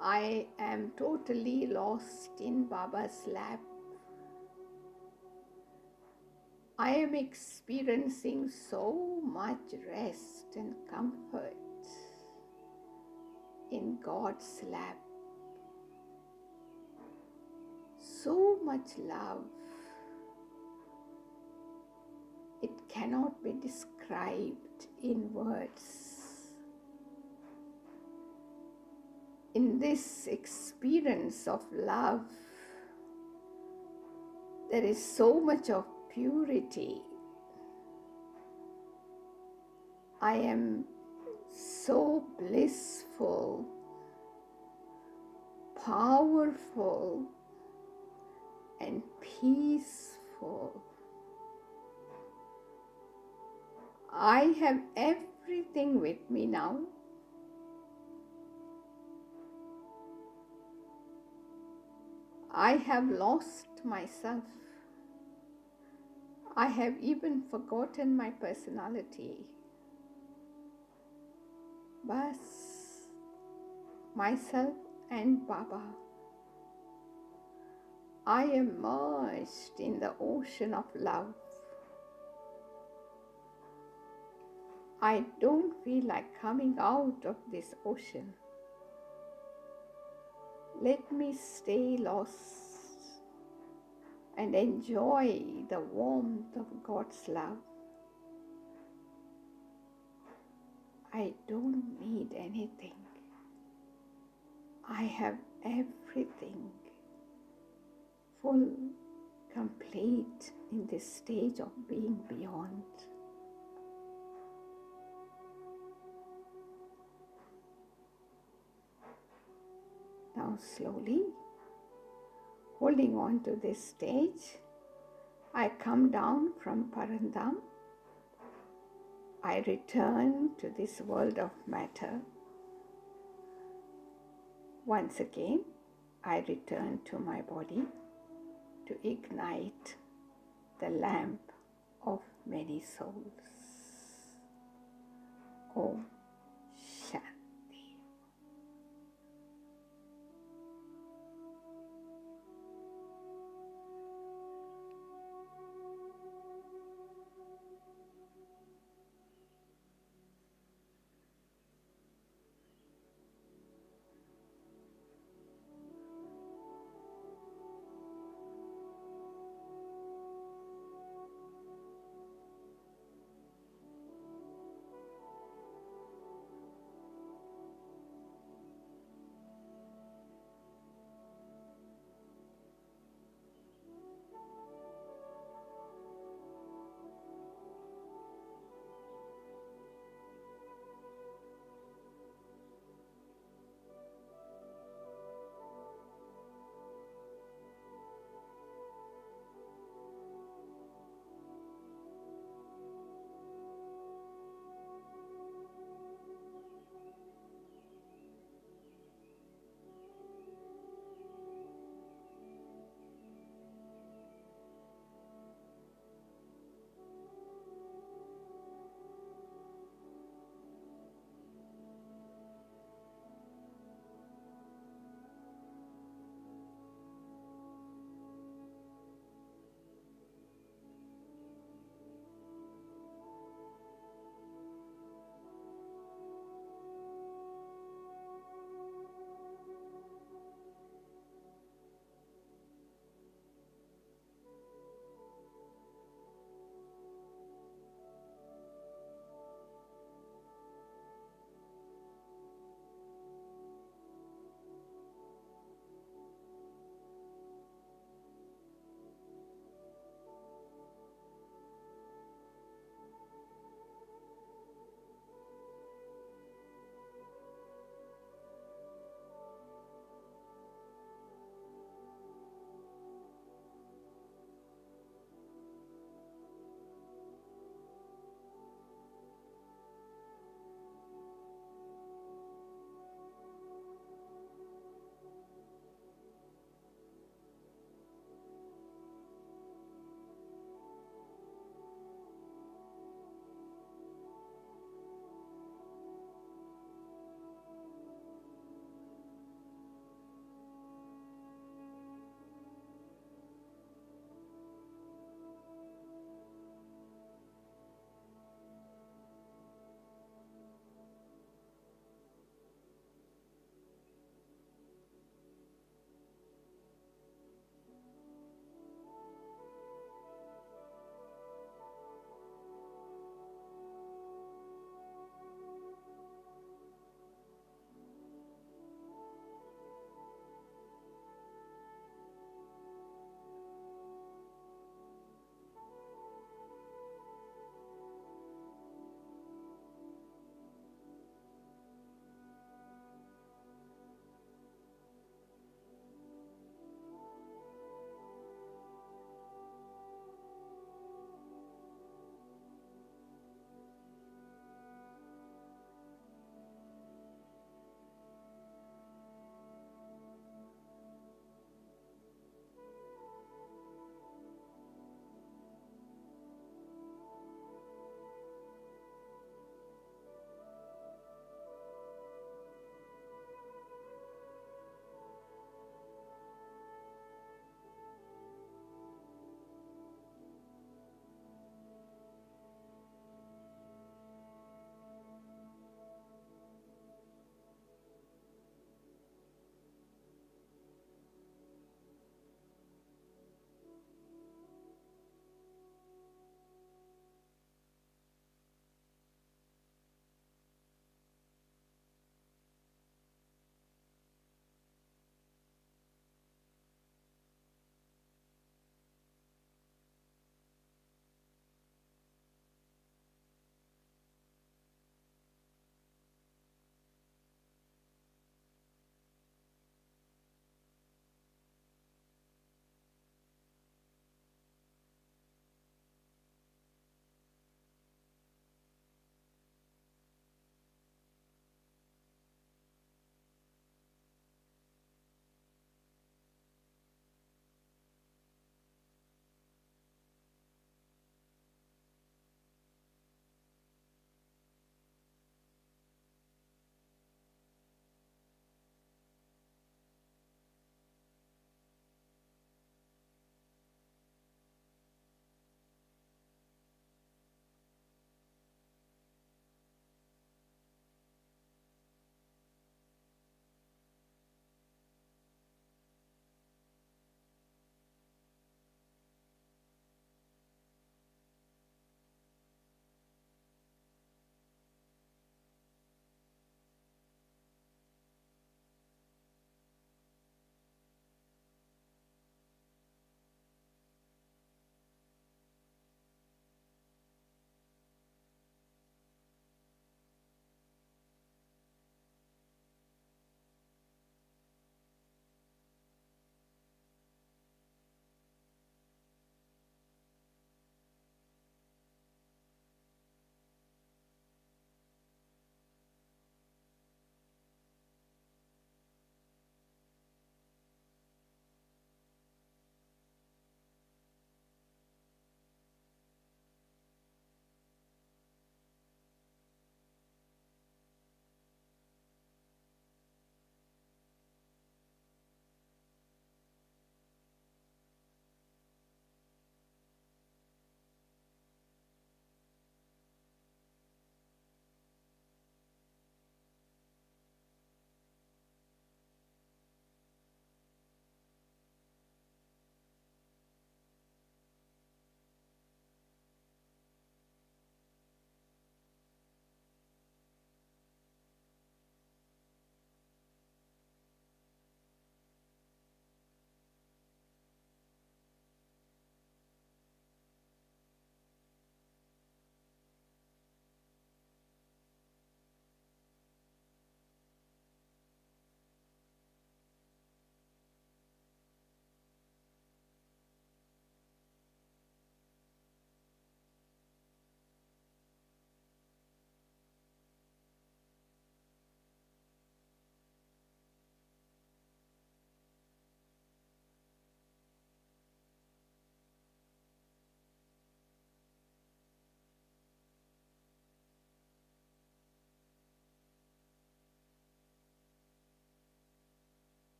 I am totally lost in Baba's lap. I am experiencing so much rest and comfort in God's lap. So much love. It cannot be described in words. In this experience of love, there is so much of purity. I am so blissful, powerful, and peaceful. I have everything with me now. I have lost myself. I have even forgotten my personality. Bas, myself and Baba. I am merged in the ocean of love. I don't feel like coming out of this ocean. Let me stay lost and enjoy the warmth of God's love. I don't need anything. I have everything, full, complete in this stage of being beyond. Now slowly, holding on to this stage, I come down from Parandam. I return to this world of matter. Once again, I return to my body to ignite the lamp of many souls. Om.